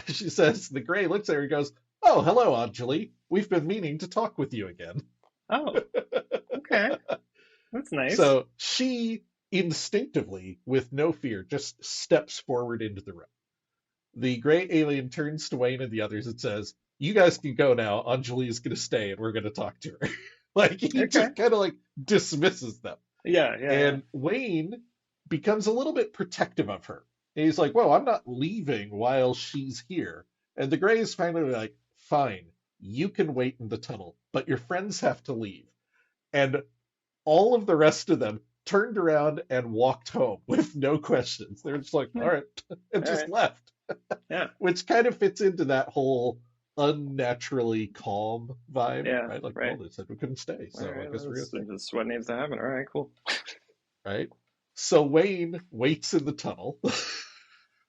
she says the gray looks at her and goes, "Oh, hello, Anjali. We've been meaning to talk with you again." Oh, okay. That's nice. So she instinctively, with no fear, just steps forward into the room. The gray alien turns to Wayne and the others and says, "You guys can go now. Anjali is going to stay and we're going to talk to her." Like he Okay. just kind of like dismisses them. Yeah, yeah, yeah. And Wayne becomes a little bit protective of her. And he's like, "Well, I'm not leaving while she's here." And the gray is finally like, "Fine, you can wait in the tunnel, but your friends have to leave." And all of the rest of them turned around and walked home with no questions. They're just like, "All Yeah, right," and all just right. left, Yeah, which kind of fits into that whole unnaturally calm vibe, yeah, right? Like, well, right. they said we couldn't stay, All so I right, guess we're gonna stay, this is what needs to happen. All right, cool. right? So Wayne waits in the tunnel,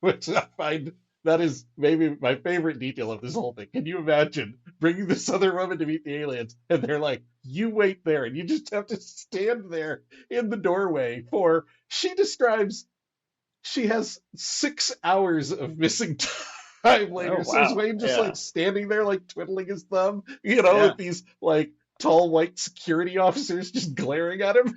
which I find that is maybe my favorite detail of this whole thing. Can you imagine bringing this other woman to meet the aliens, and they're like, "You wait there," and you just have to stand there in the doorway for, she describes, she has 6 hours of missing time Oh, later. So is wow. Wayne just like Yeah, standing there, like twiddling his thumb, yeah, with these like tall white security officers just glaring at him?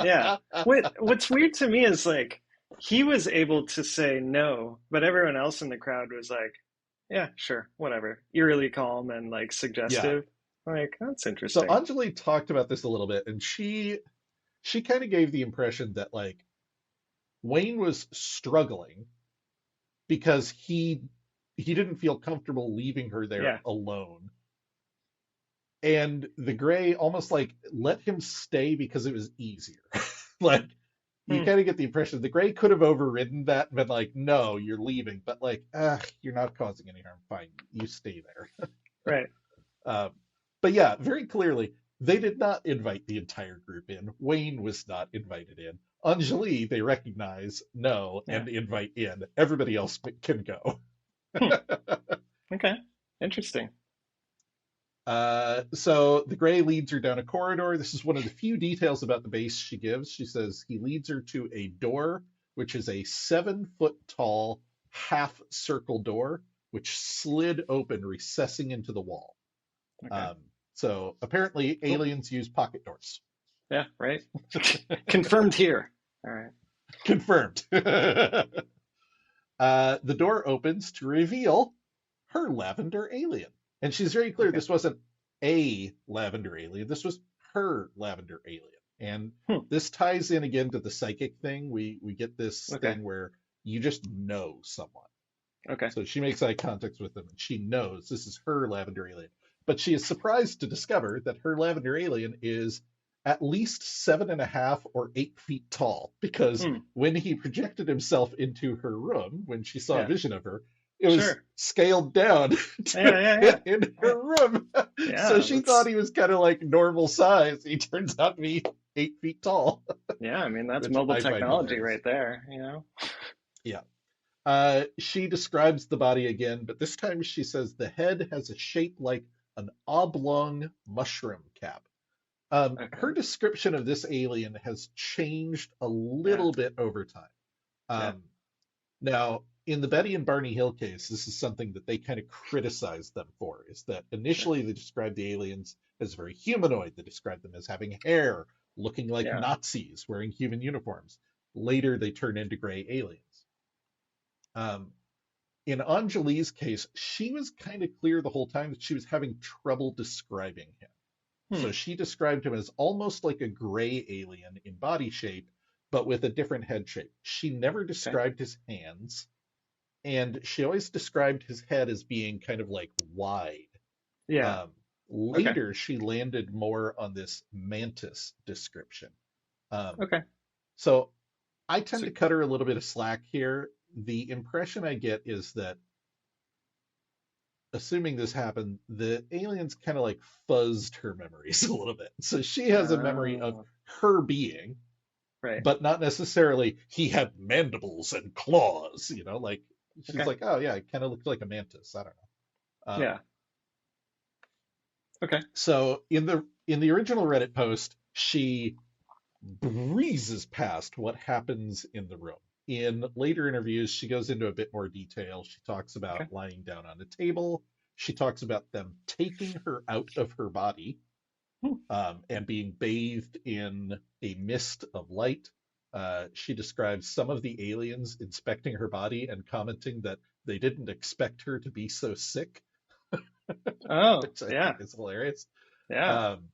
yeah. What's weird to me is like he was able to say no, but everyone else in the crowd was like, yeah, sure, whatever. Eerily calm and like Yeah. suggestive. Like, that's So interesting. Anjali talked about this a little bit, and she kind of gave the impression that like Wayne was struggling because he didn't feel comfortable leaving her there Yeah. alone. And the gray almost like let him stay because it was easier. Like you Hmm. kind of get the impression the gray could have overridden that and been like, "No, you're leaving," but like, you're not causing any harm. Fine, you stay there. Right. Um, but yeah, very clearly, they did not invite the entire group in. Wayne was not invited in. Anjali, they recognize, no, Yeah. and invite in. Everybody else can go. Hmm. Okay. Interesting. So the gray leads her down a corridor. This is one of the few details about the base she gives. She says he leads her to a door, which is a 7 foot tall half circle door, which slid open, recessing into the wall. Okay. Um, so apparently Cool. aliens use pocket doors. Yeah, right. Confirmed here. All right. Confirmed. The door opens to reveal her lavender alien. And she's very clear Okay. this wasn't a lavender alien, this was her lavender alien. And Hmm. this ties in again to the psychic thing. We get this Okay. thing where you just know someone. Okay. So she makes eye contact with them and she knows this is her lavender alien. But she is surprised to discover that her lavender alien is at least 7.5 or 8 feet tall. Because Hmm. when he projected himself into her room, when she saw a Yeah. vision of her, it was Sure. scaled down to Yeah, yeah, yeah. fit in Yeah. her room. So Yeah, she thought that's he was kind of like normal size. He turns out to be 8 feet tall, yeah, I mean that's which mobile I find technology hilarious. right there, you know? Yeah. She describes the body again, but this time she says the head has a shape like an oblong mushroom cap. Her Okay. description of this alien has changed a Yeah. little bit over time. Yeah. Um, Now, in the Betty and Barney Hill case, this is something that they kind of criticized them for, is that Okay. initially they described the aliens as very humanoid. They described them as having hair, looking like Yeah. Nazis, wearing human uniforms. Later, they turn into gray aliens. Um, in Anjali's case, she was kind of clear the whole time that she was having trouble describing him. Hmm. So she described him as almost like a gray alien in body shape, but with a different head shape. She never Okay. described his hands, and she always described his head as being kind of like wide. Yeah. Um, Okay. Later, she landed more on this mantis description. Um, Okay. so I tend So to cut her a little bit of slack here. The impression I get is that, assuming this happened, the aliens kind of like fuzzed her memories a little bit. So she has a memory of oh, her being, right. but not necessarily he had mandibles and claws, like she's Okay. like, oh yeah, it kind of looked like a mantis. I don't know. Yeah. Okay. So in the original Reddit post, she breezes past what happens in the room. In later interviews, she goes into a bit more detail. She talks Okay. about lying down on a table. She talks about them taking her out of her body. Hmm. and being bathed in a mist of light. She describes some of the aliens inspecting her body and commenting that they didn't expect her to be so sick, Oh, which I think yeah, is hilarious. yeah. Um,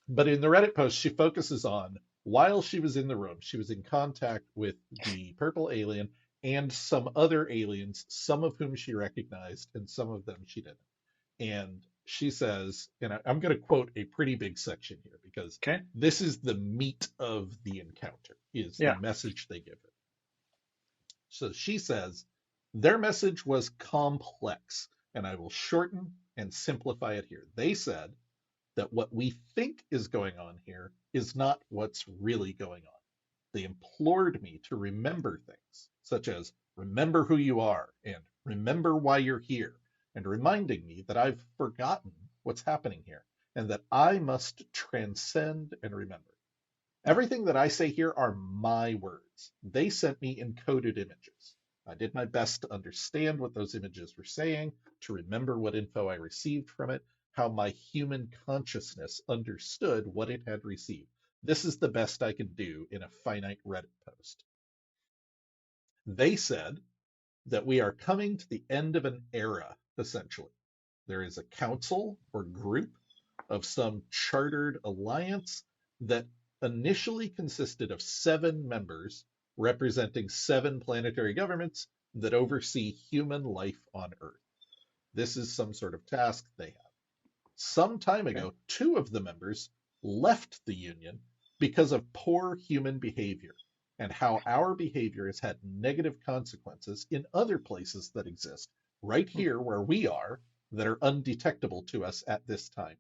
but in the Reddit post, she focuses on while she was in the room, she was in contact with the purple alien and some other aliens, some of whom she recognized and some of them she didn't. And she says, and I'm going to quote a pretty big section here because Okay. this is the meat of the encounter, is the Yeah. message they give her. So she says, their message was complex, and I will shorten and simplify it here. They said that what we think is going on here is not what's really going on. They implored me to remember things, such as remember who you are and remember why you're here, and reminding me that I've forgotten what's happening here and that I must transcend and remember. Everything that I say here are my words. They sent me encoded images. I did my best to understand what those images were saying, to remember what info I received from it, how my human consciousness understood what it had received. This is the best I can do in a finite Reddit post. They said that we are coming to the end of an era, essentially. There is a council or group of some chartered alliance that initially consisted of 7 members representing 7 planetary governments that oversee human life on Earth. This is some sort of task they have. Some time Okay. ago, 2 of the members left the Union because of poor human behavior and how our behavior has had negative consequences in other places that exist right Hmm. here where we are that are undetectable to us at this time.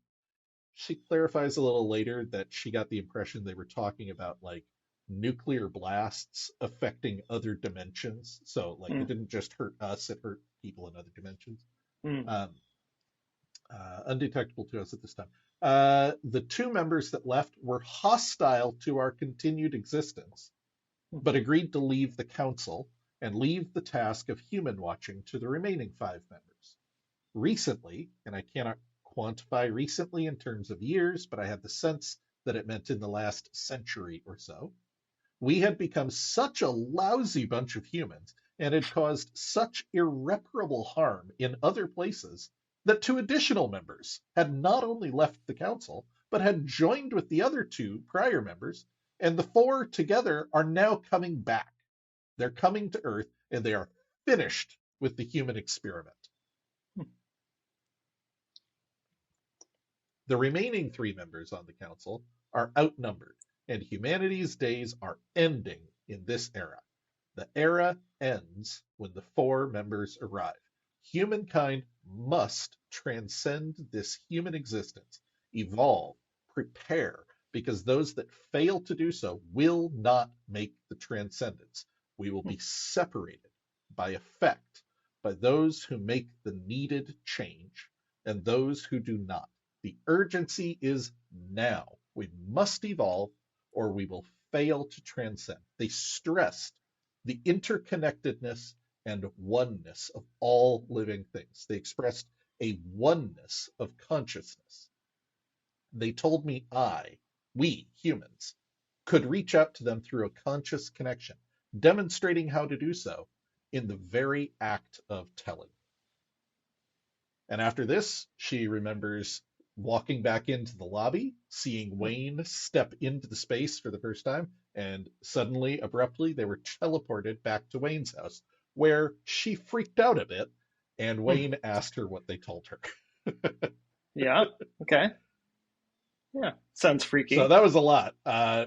She clarifies a little later that she got the impression they were talking about like nuclear blasts affecting other dimensions. So like Hmm. it didn't just hurt us, it hurt people in other dimensions. Hmm. Um, Undetectable to us at this time. The 2 members that left were hostile to our continued existence, Hmm. but agreed to leave the council and leave the task of human watching to the remaining 5 members. Recently, and I cannot quantify recently in terms of years, but I have the sense that it meant in the last century or so, we had become such a lousy bunch of humans and had caused such irreparable harm in other places that 2 additional members had not only left the council, but had joined with the other 2 prior members, and the 4 together are now coming back. They're coming to Earth and they are finished with the human experiment. The remaining 3 members on the council are outnumbered, and humanity's days are ending in this era. The era ends when the 4 members arrive. Humankind must transcend this human existence, evolve, prepare, because those that fail to do so will not make the transcendence. We will Hmm. be separated by effect by those who make the needed change and those who do not. The urgency is now. We must evolve or we will fail to transcend. They stressed the interconnectedness and oneness of all living things. They expressed a oneness of consciousness. They told me we humans, could reach out to them through a conscious connection, demonstrating how to do so in the very act of telling. And after this, she remembers walking back into the lobby, seeing Hmm. Wayne step into the space for the first time, and suddenly, abruptly, they were teleported back to Wayne's house, where she freaked out a bit, and Hmm. Wayne asked her what they told her. Yeah. Okay. Yeah. Sounds So freaky. that was a lot.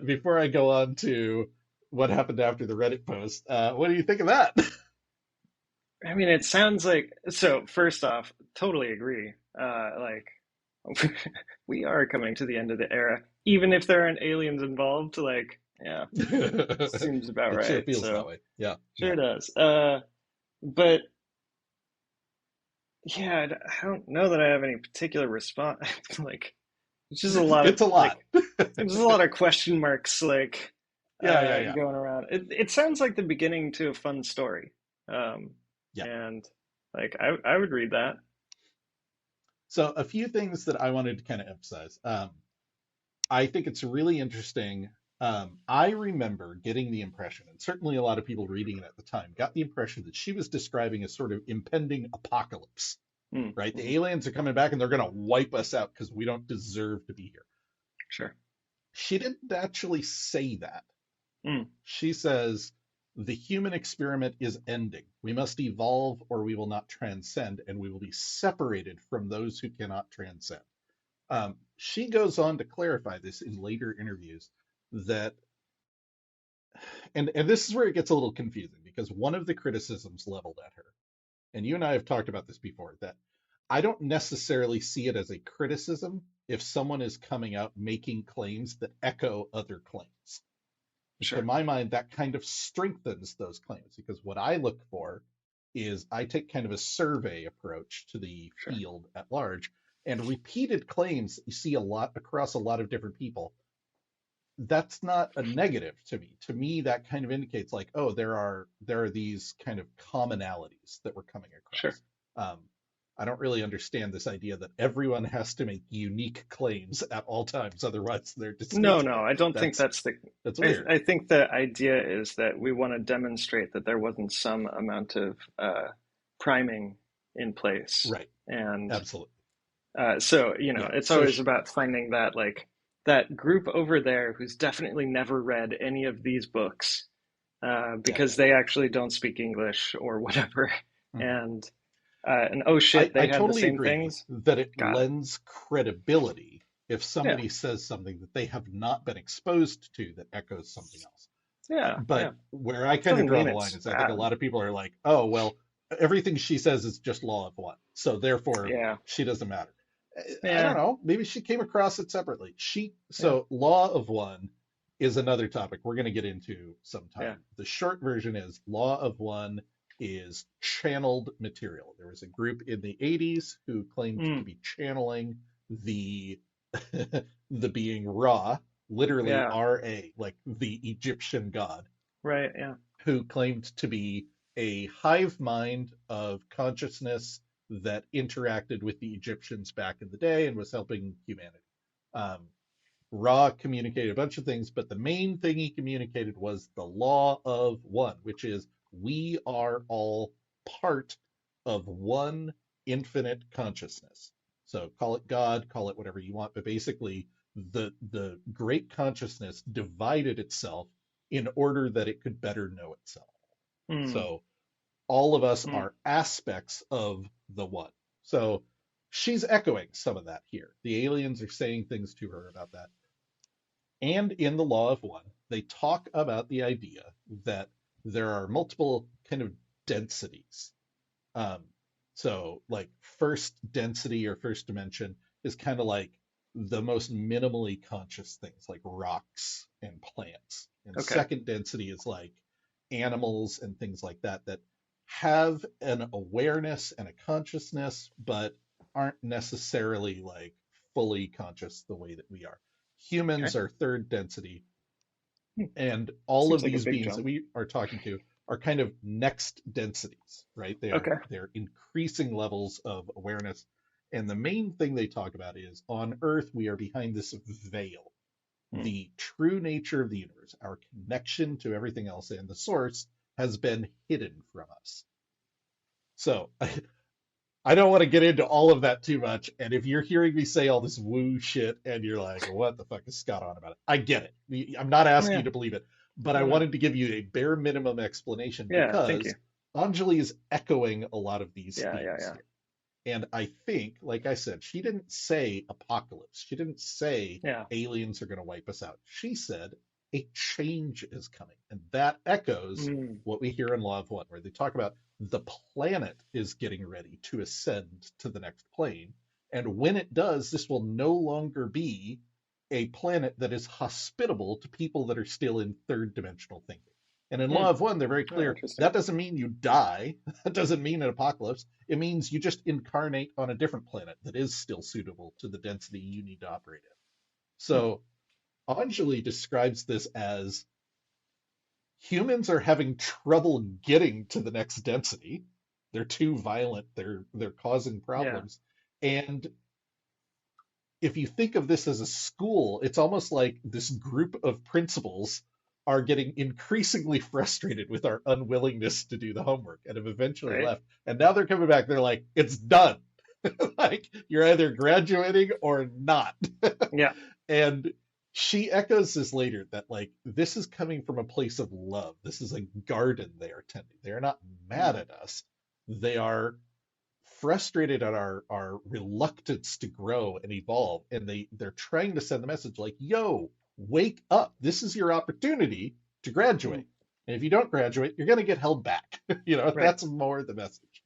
Before I go on to what happened after the Reddit post, what do you think of that? I mean, it sounds like, so first off, totally agree. Like, we are coming to the end of the era, even if there aren't aliens involved. Like, yeah, seems about It sure right. feels that So, way. Yeah, sure yeah. does. But yeah, I don't know that I have any particular response. Like, it's just a lot of It's a lot. like, there's just a lot of question marks, like, Yeah, yeah, yeah. going around. It sounds like the beginning to a fun story. Um, Yeah. and like, I would read that. So a few things that I wanted to kind of emphasize. I think it's really interesting. I remember getting the impression, and certainly a lot of people reading it at the time got the impression that she was describing a sort of impending apocalypse, Mm, right? The mhm. aliens are coming back and they're going to wipe us out because we don't deserve to be here. Sure. She didn't actually say that. Mm, She says, the human experiment is ending. We must evolve or we will not transcend, and we will be separated from those who cannot transcend. She goes on to clarify this in later interviews that, and this is where it gets a little confusing because one of the criticisms leveled at her, and you and I have talked about this before, that I don't necessarily see it as a criticism if someone is coming out making claims that echo other claims. To sure. my mind, that kind of strengthens those claims because what I look for is I take kind of a survey approach to the Sure. field at large, and repeated claims that you see a lot across a lot of different people. That's not a negative to me. To me, that kind of indicates like, oh, there are these kind of commonalities that we're coming Sure. across. Um, I don't really understand this idea that everyone has to make unique claims at all times, otherwise they're No, dismissed. no, I don't think That's that's the. that's I, weird. I think the idea is that we want to demonstrate that there wasn't some amount of priming in place, Right. and Absolutely. so Yeah. it's So always about finding that like that group over there who's definitely never read any of these books yeah. because they actually don't speak English or whatever, Mhm. and oh I, shit, I they had the totally same agree things. that it Got it. lends credibility if Yeah, somebody says something that they have not been exposed to that echoes something else. yeah, yeah. But where I kind of Doesn't draw mean the line it's is I think a bad. lot of people are like, oh, well, everything she says is just law of one. So therefore, Yeah, she doesn't matter. I don't yeah, know. Maybe she came across it separately. yeah, So law of one is another topic we're going to get into yeah. sometime. The short version is law of one is channeled material. There was a group in the 80s who claimed to Mm, be channeling the the being Ra, literally yeah, Ra, like the Egyptian god, right, yeah. who claimed to be a hive mind of consciousness that interacted with the Egyptians back in the day and was helping humanity. Um, Ra communicated a bunch of things, but the main thing he communicated was the law of one, which is we are all part of one infinite consciousness. So call it God, call it whatever you want, but basically the great consciousness divided itself in order that it could better know itself. Mm, So all of us mm, are aspects of the one. So she's echoing some of that here. The aliens are saying things to her about that. And in the law of one, they talk about the idea that there are multiple kind of densities. Um, so, like, first density or first dimension is kind of like the most minimally conscious things, like rocks and plants. And okay, second density is like animals and things like that that have an awareness and a consciousness, but aren't necessarily like fully conscious the way that we are. okay. Humans are third density, Hmm. and all of Seems like a these big beings that jump. we are talking to are kind of next densities, right? Okay. They're increasing levels of awareness. And the main thing they talk about is on Earth, we are behind this veil. Hmm. The true nature of the universe, our connection to everything else and the source, has been hidden from us. So I don't want to get into all of that too much. And if you're hearing me say all this woo shit and you're like, what the fuck is Scott on about it? I get it. I'm not asking Yeah, you to believe it, but I no, wanted to give you a bare minimum explanation yeah, thank you. because Anjali is echoing a lot of these Yeah, yeah, themes yeah, here. And I think, like I said, she didn't say apocalypse. She didn't say yeah. aliens are going to wipe us out. She said a change is coming. And that echoes Mm, what we hear in Law of One, where they talk about the planet is getting ready to ascend to the next plane. And when it does, this will no longer be a planet that is hospitable to people that are still in third dimensional thinking. And in Law mm. of One, they're very Oh, clear interesting. that doesn't mean you die. That doesn't mean an apocalypse. It means you just incarnate on a different planet that is still suitable to the density you need to operate in. Hmm. So Anjali describes this as humans are having trouble getting to the next density. They're too violent. They're causing Yeah. problems. And if you think of this as a school, it's almost like this group of principals are getting increasingly frustrated with our unwillingness to do the homework and have eventually Right. left. And now they're coming back. They're like, it's done. Like you're either graduating or not. Yeah. And she echoes this later that like this is coming from a place of love. This is a garden they are tending. They are not mad Mm. at us. They are frustrated at our reluctance to grow and evolve, and they're trying to send the message like, yo, wake up, this is your opportunity to Mm. graduate, and if you don't graduate you're going to get held back. Right. That's more the message.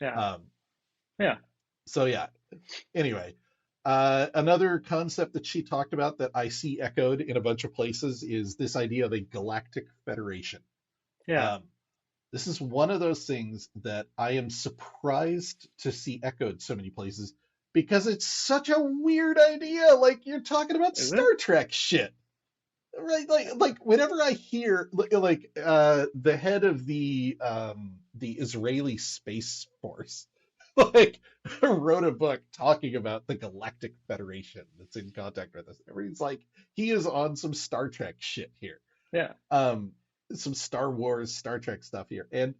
Yeah. um Yeah. so yeah, anyway, another concept that she talked about that I see echoed in a bunch of places is this idea of a galactic federation. Yeah. um, This is one of those things that I am surprised to see echoed so many places because it's such a weird idea. Like you're talking about Is it? Star Trek shit, right? Like whenever I hear like the head of the Israeli Space Force like wrote a book talking about the Galactic Federation that's in contact with us. Everybody's like, he is on some Star Trek shit here. Yeah. Um, some Star Wars, Star Trek stuff here. And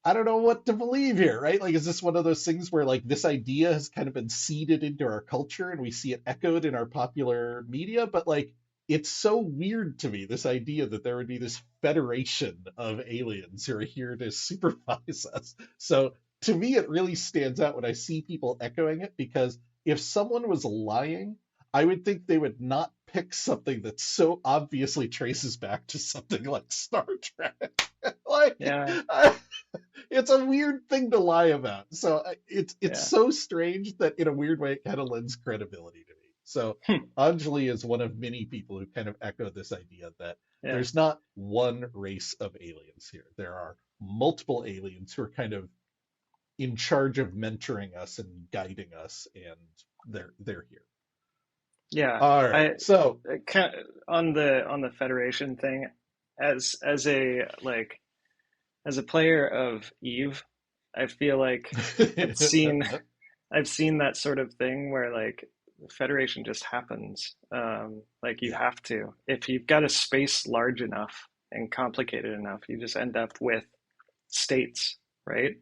I don't know what to believe here, right? Like, is this one of those things where like this idea has kind of been seeded into our culture and we see it echoed in our popular media? But like, it's so weird to me, this idea that there would be this federation of aliens who are here to supervise us. So to me, it really stands out when I see people echoing it because if someone was lying, I would think they would not pick something that so obviously traces back to something like Star Trek. Like, Yeah. it's a weird thing to lie about. So it's Yeah. so strange that in a weird way it kind of lends credibility to me. So Hmm. Anjali is one of many people who kind of echo this idea that Yeah. there's not one race of aliens here. There are multiple aliens who are kind of in charge of mentoring us and guiding us, and they're here. Yeah. All right. I So on the Federation thing, as a like as a player of Eve, I feel like I've seen I've seen that sort of thing where like Federation just happens. Like you yeah, have to. If you've got a space large enough and complicated enough, you just end up with states, right?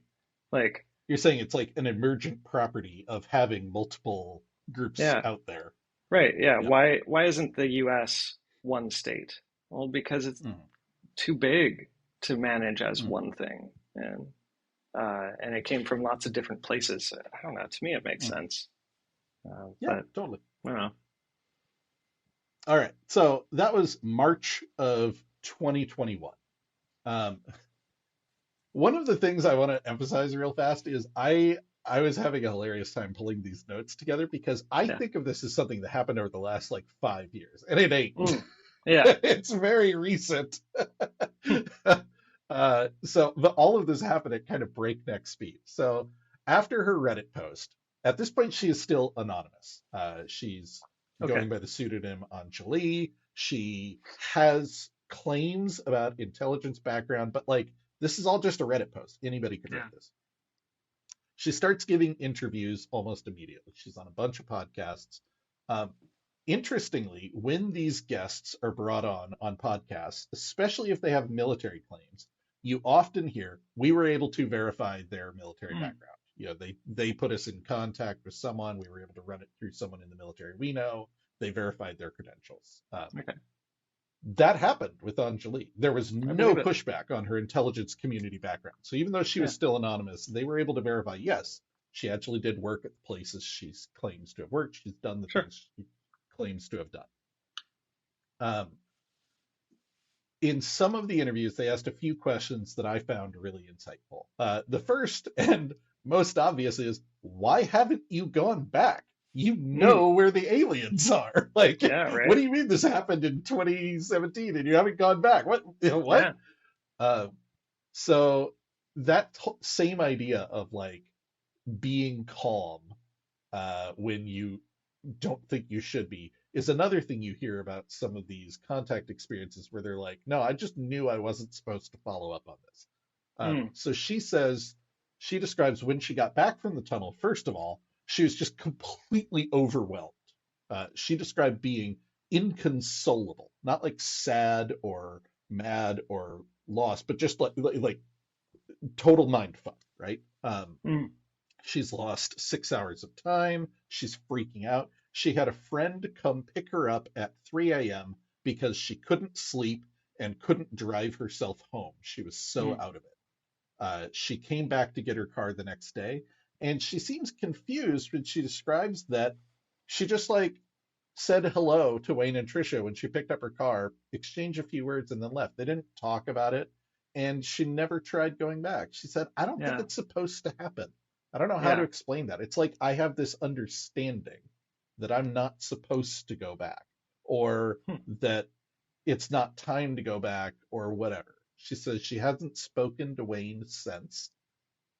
Like, you're saying it's like an emergent property of having multiple groups yeah, out there. right, yeah. Yeah. Why isn't the US one state? Well, because it's Mm, too big to manage as mm, one thing. And it came from lots of different places. I don't know. To me, it makes mm. sense. Yeah, But totally. I don't know. All right. So that was March of 2021. Um, one of the things I want to emphasize real fast is I was having a hilarious time pulling these notes together because I Yeah. think of this as something that happened over the last like 5 years, and it ain't. Mm. Yeah. It's very recent. Hmm. But all of this happened at kind of breakneck speed. So after her Reddit post, at this point she is still anonymous. She's Okay. going by the pseudonym Anjali. She has claims about intelligence background, but like this is all just a Reddit post. Anybody could Yeah. write this. She starts giving interviews almost immediately. She's on a bunch of podcasts. Um, Interestingly, when these guests are brought on podcasts, especially if they have military claims, you often hear, we were able to verify their military Mm. background. They put us in contact with someone. We were able to run it through someone in the military we know. They verified their credentials. Okay. That happened with Anjali. There was I no believe it. pushback on her intelligence community background. So even though she Yeah. was still anonymous, they were able to verify, yes, she actually did work at the places she claims to have worked. She's done the Sure. things she claims to have done. Um, in some of the interviews, they asked a few questions that I found really insightful. The first and most obvious is, why haven't you gone back? You Mm. know where the aliens are. Like, Yeah. what Right. do you mean this happened in 2017 and you haven't gone back? What? What? Yeah. Uh, so that same idea of like being calm when you don't think you should be is another thing you hear about some of these contact experiences where they're like, no, I just knew I wasn't supposed to follow up on this. Mm. So she says, she describes when she got back from the tunnel, first of all, she was just completely overwhelmed. She described being inconsolable, not like sad or mad or lost, but just like total mind fuck, right? Mm. She's lost 6 hours of time. She's freaking out. She had a friend come pick her up at 3 a.m. because she couldn't sleep and couldn't drive herself home. She was so Mm. out of it. She came back to get her car the next day, and she seems confused when she describes that she just like said hello to Wayne and Trisha when she picked up her car, exchanged a few words, and then left. They didn't talk about it, and she never tried going back. She said, I don't think Yeah. it's supposed to happen. I don't know how to Yeah. explain that. It's like I have this understanding that I'm not supposed to go back, or Hmm. that it's not time to go back, or whatever. She says she hasn't spoken to Wayne since,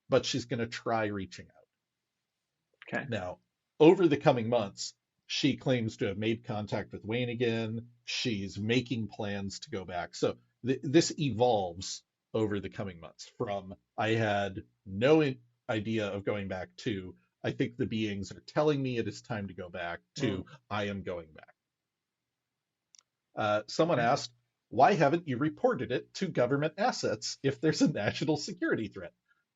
but she's going to try reaching out. Okay. Now, over the coming months, she claims to have made contact with Wayne again. She's making plans to go back. So this evolves over the coming months from I had no idea of going back to I think the beings are telling me it is time to go back Mm. to I am going back. Someone Okay. asked, why haven't you reported it to government assets if there's a national security threat?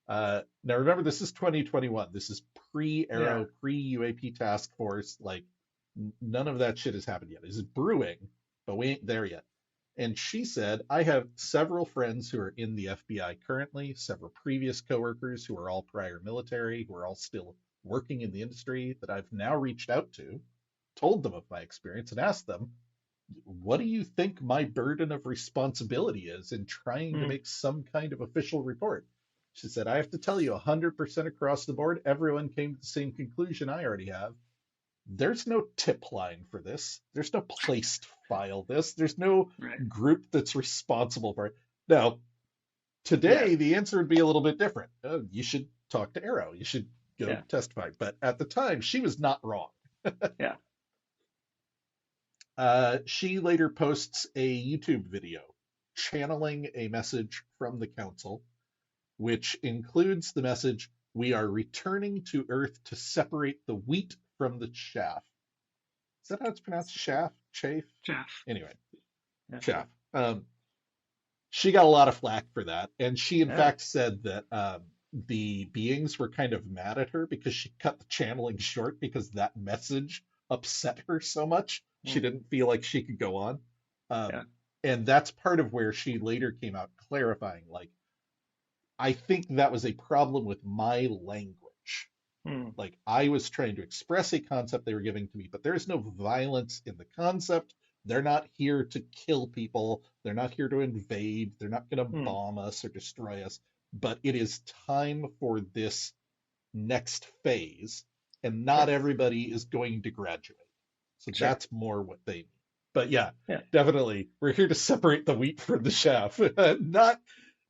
Now, remember, this is 2021. This is Yeah. pre-Arrow, pre-UAP task force. Like, none of that shit has happened yet. It's brewing, but we ain't there yet. And she said, I have several friends who are in the FBI currently, several previous coworkers who are all prior military, who are all still working in the industry that I've now reached out to, told them of my experience, and asked them, what do you think my burden of responsibility is in trying to Mm. make some kind of official report? She said, I have to tell you 100% across the board, everyone came to the same conclusion I already have. There's no tip line for this. There's no place to file this. There's no Right. group that's responsible for it. Now, Yeah. today, the answer would be a little bit different. You should talk to Arrow. You should go Yeah. testify. But at the time, she was not wrong. Yeah. She later posts a YouTube video channeling a message from the council, which includes the message, we are returning to Earth to separate the wheat from the chaff. Is that how it's pronounced? Chaff? Chafe? Jeff. Anyway, Yeah. chaff. She got a lot of flack for that. And she, in Yeah. fact, said that the beings were kind of mad at her because she cut the channeling short because that message upset her so much. She Mm. didn't feel like she could go on. Yeah. And that's part of where she later came out clarifying, like, I think that was a problem with my language. Mm. Like, I was trying to express a concept they were giving to me, but there's no violence in the concept. They're not here to kill people. They're not here to invade. They're not going to Mm. bomb us or destroy us. But it is time for this next phase, and not Sure. everybody is going to graduate. So Sure. that's more what they mean. But yeah, Yeah. definitely, we're here to separate the wheat from the chaff.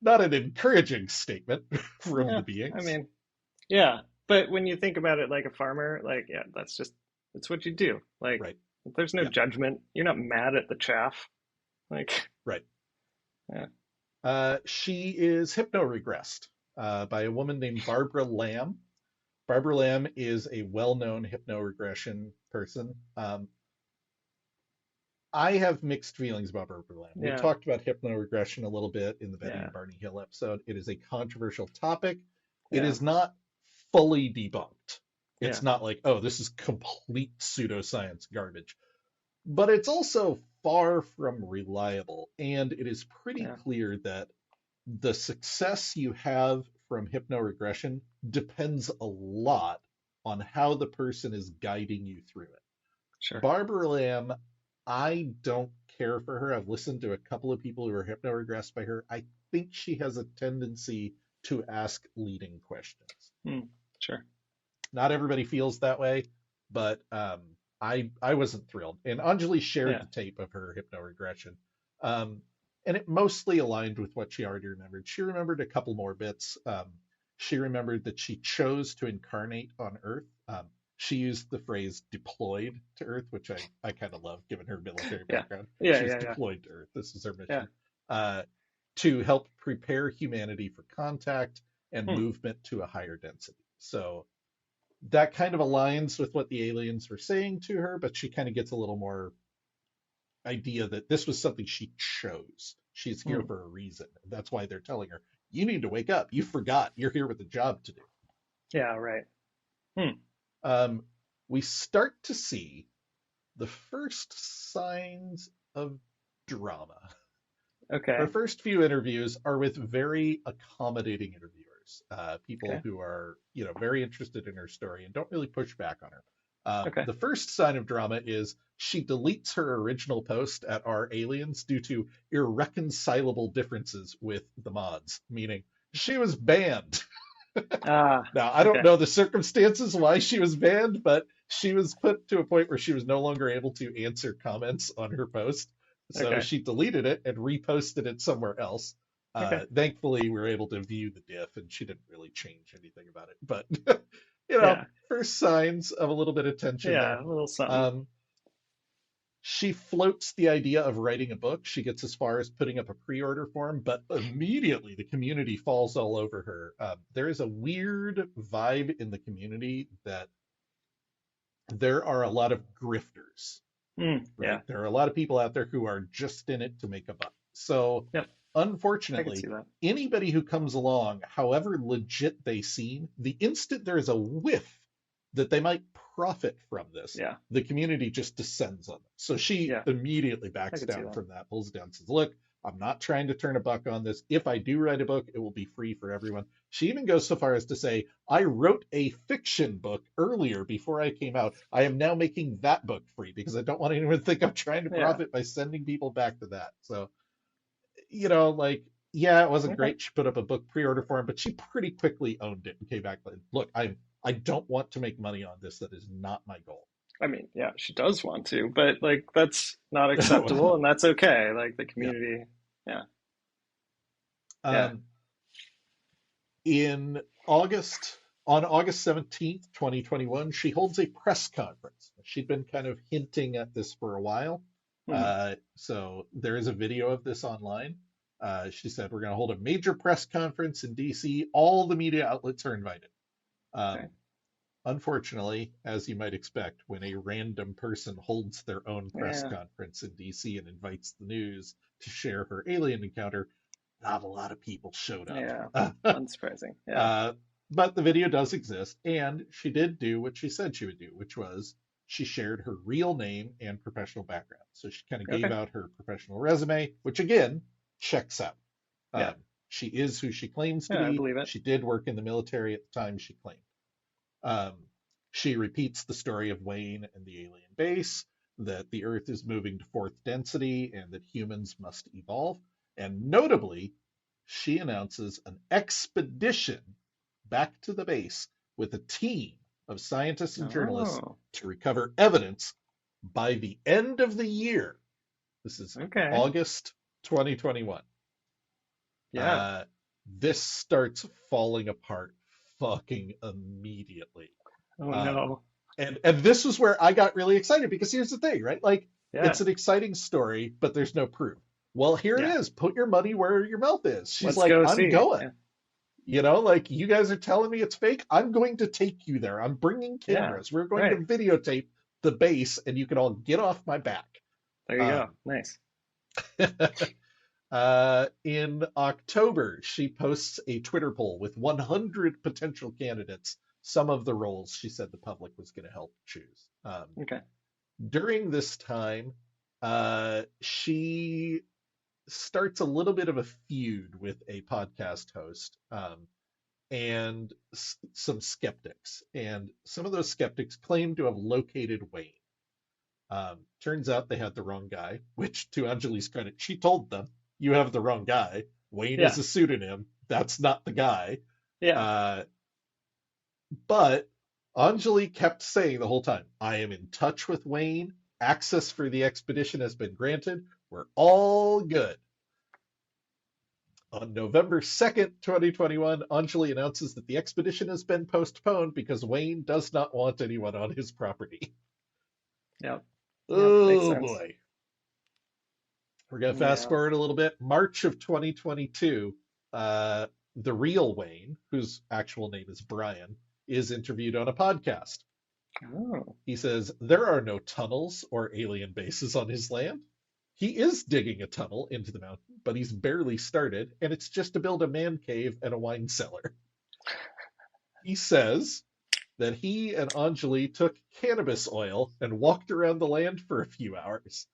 Not an encouraging statement from Yeah. the I beings. mean, yeah. But when you think about it like a farmer, like, yeah, that's what you do. Like, Right. there's no Yeah. judgment. You're not mad at the chaff. Like, Right. yeah. She is hypno-regressed by a woman named Barbara Lamb. Barbara Lamb is a well-known hypno-regression person. I have mixed feelings about Barbara Lamb. We Yeah. talked about hypno-regression a little bit in the Betty Yeah. and Barney Hill episode. It is a controversial topic. It Yeah. is not fully debunked. It's Yeah. not like, oh, this is complete pseudoscience garbage. But it's also far from reliable. And it is pretty Yeah. clear that the success you have from hypnoregression depends a lot on how the person is guiding you through it. Sure. Barbara Lamb, I don't care for her. I've listened to a couple of people who are hypnoregressed by her. I think she has a tendency to ask leading questions. Mm. Sure. Not everybody feels that way, but I wasn't thrilled. And Anjali shared Yeah. the tape of her hypnoregression, um, and it mostly aligned with what she already remembered. She remembered a couple more bits. She remembered that she chose to incarnate on Earth. She used the phrase deployed to Earth, which I kind of love given her military Yeah. background. Yeah. She was Yeah. Yeah. deployed to Earth. This is her Yeah. mission. Uh, to help prepare humanity for contact and Hmm. movement to a higher density. So that kind of aligns with what the aliens were saying to her, but she kind of gets a little more idea that this was something she chose. She's here Hmm. for a reason. That's why they're telling her, you need to wake up. You forgot. You're here with a job to do. Yeah, right. Hmm. Um, we start to see the first signs of drama. Her Okay. first few interviews are with very accommodating interviewers, people Okay. who are, very interested in her story and don't really push back on her. Okay. The first sign of drama is she deletes her original post at Our Aliens due to irreconcilable differences with the mods, meaning she was banned. Ah, Now, I don't okay. know the circumstances why she was banned, but she was put to a point where she was no longer able to answer comments on her post. So Okay. she deleted it and reposted it somewhere else. Okay. Thankfully, we were able to view the diff, and she didn't really change anything about it. But, Yeah. first signs of a little bit of tension there. Yeah, a little something. Um, she floats the idea of writing a book. She gets as far as putting up a pre-order form, but immediately the community falls all over her. There is a weird vibe in the community that there are a lot of grifters, Hmm. right? Yeah. There are a lot of people out there who are just in it to make a buck. So, Yep. I could see unfortunately, that. anybody who comes along, however legit they seem, the instant there is a whiff that they might profit from this, Yeah. the community just descends on them. So she Yeah. immediately I backs could see down that. from that, pulls down, says, look, I'm not trying to turn a buck on this. If I do write a book, it will be free for everyone. She even goes so far as to say, I wrote a fiction book earlier before I came out. I am now making that book free because I don't want anyone to think I'm trying to Yeah. profit by sending people back to that. So, like, yeah, it wasn't Okay. great. She put up a book pre-order form, but she pretty quickly owned it and came back like, look, I don't want to make money on this. That is not my goal. I mean, yeah, she does want to, but like that's not acceptable Well, and that's okay. Like the yeah. community. Yeah. Yeah. Um, in August, on August 17th, 2021, she holds a press conference. She'd been kind of hinting at this for a while. Hmm. So there is a video of this online. She said, we're going to hold a major press conference in DC. All the media outlets are invited. Okay. Um, Unfortunately, as you might expect, when a random person holds their own press Yeah. conference in DC and invites the news to share her alien encounter, not a lot of people showed Yeah. up. Unsurprising. Yeah. uh, but the video does exist, and she did do what she said she would do, which was she shared her real name and professional background. So she kind of gave Okay. out her professional resume, which again checks out. Yeah. Um, she is who she claims to Yeah, I be. believe it. She did work in the military at the time she claimed. Um, she repeats the story of Wayne and the alien base, that the Earth is moving to fourth density and that humans must evolve. And notably, she announces an expedition back to the base with a team of scientists and journalists Oh, to recover evidence by the end of the year. This is okay. August 2021. Yeah. Uh, this starts falling apart fucking immediately. Oh Um, no. and this was where I got really excited because here's the thing, right? Like Yeah. it's an exciting story, but there's no proof. Well, here it Yeah. is. Put your money where your mouth is. She's Let's like, go I'm see. going. Yeah. Like you guys are telling me it's fake. I'm going to take you there. I'm bringing Yeah. cameras. We're going to Right. videotape the base, and you can all get off my back. There you go. Um, Nice. in October, she posts a Twitter poll with 100 potential candidates. Some of the roles she said the public was going to help choose. Okay. During this time, she starts a little bit of a feud with a podcast host and some skeptics. And some of those skeptics claim to have located Wayne. Turns out they had the wrong guy, which to Anjali's credit, she told them, you have the wrong guy. Wayne is Yeah. a pseudonym. That's not the guy. Yeah. Uh, but Anjali kept saying the whole time, I am in touch with Wayne. Access for the expedition has been granted. We're all good. On November 2nd, 2021, Anjali announces that the expedition has been postponed because Wayne does not want anyone on his property. Yep. Yep. Makes Oh sense. boy. We're going to fast Yeah. forward a little bit. March of 2022, the real Wayne, whose actual name is Brian, is interviewed on a podcast. Oh, He says there are no tunnels or alien bases on his land. He is digging a tunnel into the mountain, but he's barely started, and it's just to build a man cave and a wine cellar. He says that he and Anjali took cannabis oil and walked around the land for a few hours.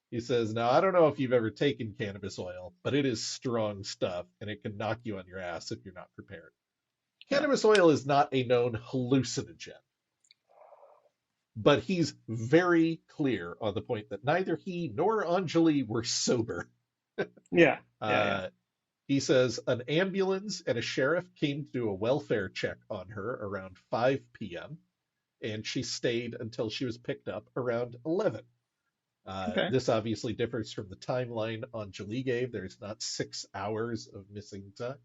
He says, now, I don't know if you've ever taken cannabis oil, but it is strong stuff and it can knock you on your ass if you're not prepared. yeah. Cannabis oil is not a known hallucinogen, but he's very clear on the point that neither he nor Anjali were sober. Yeah, yeah, yeah. Uh, he says an ambulance and a sheriff came to do a welfare check on her around 5 p.m., and she stayed until she was picked up around 11. Okay. This obviously differs from the timeline Anjali gave. There's not 6 hours of missing time.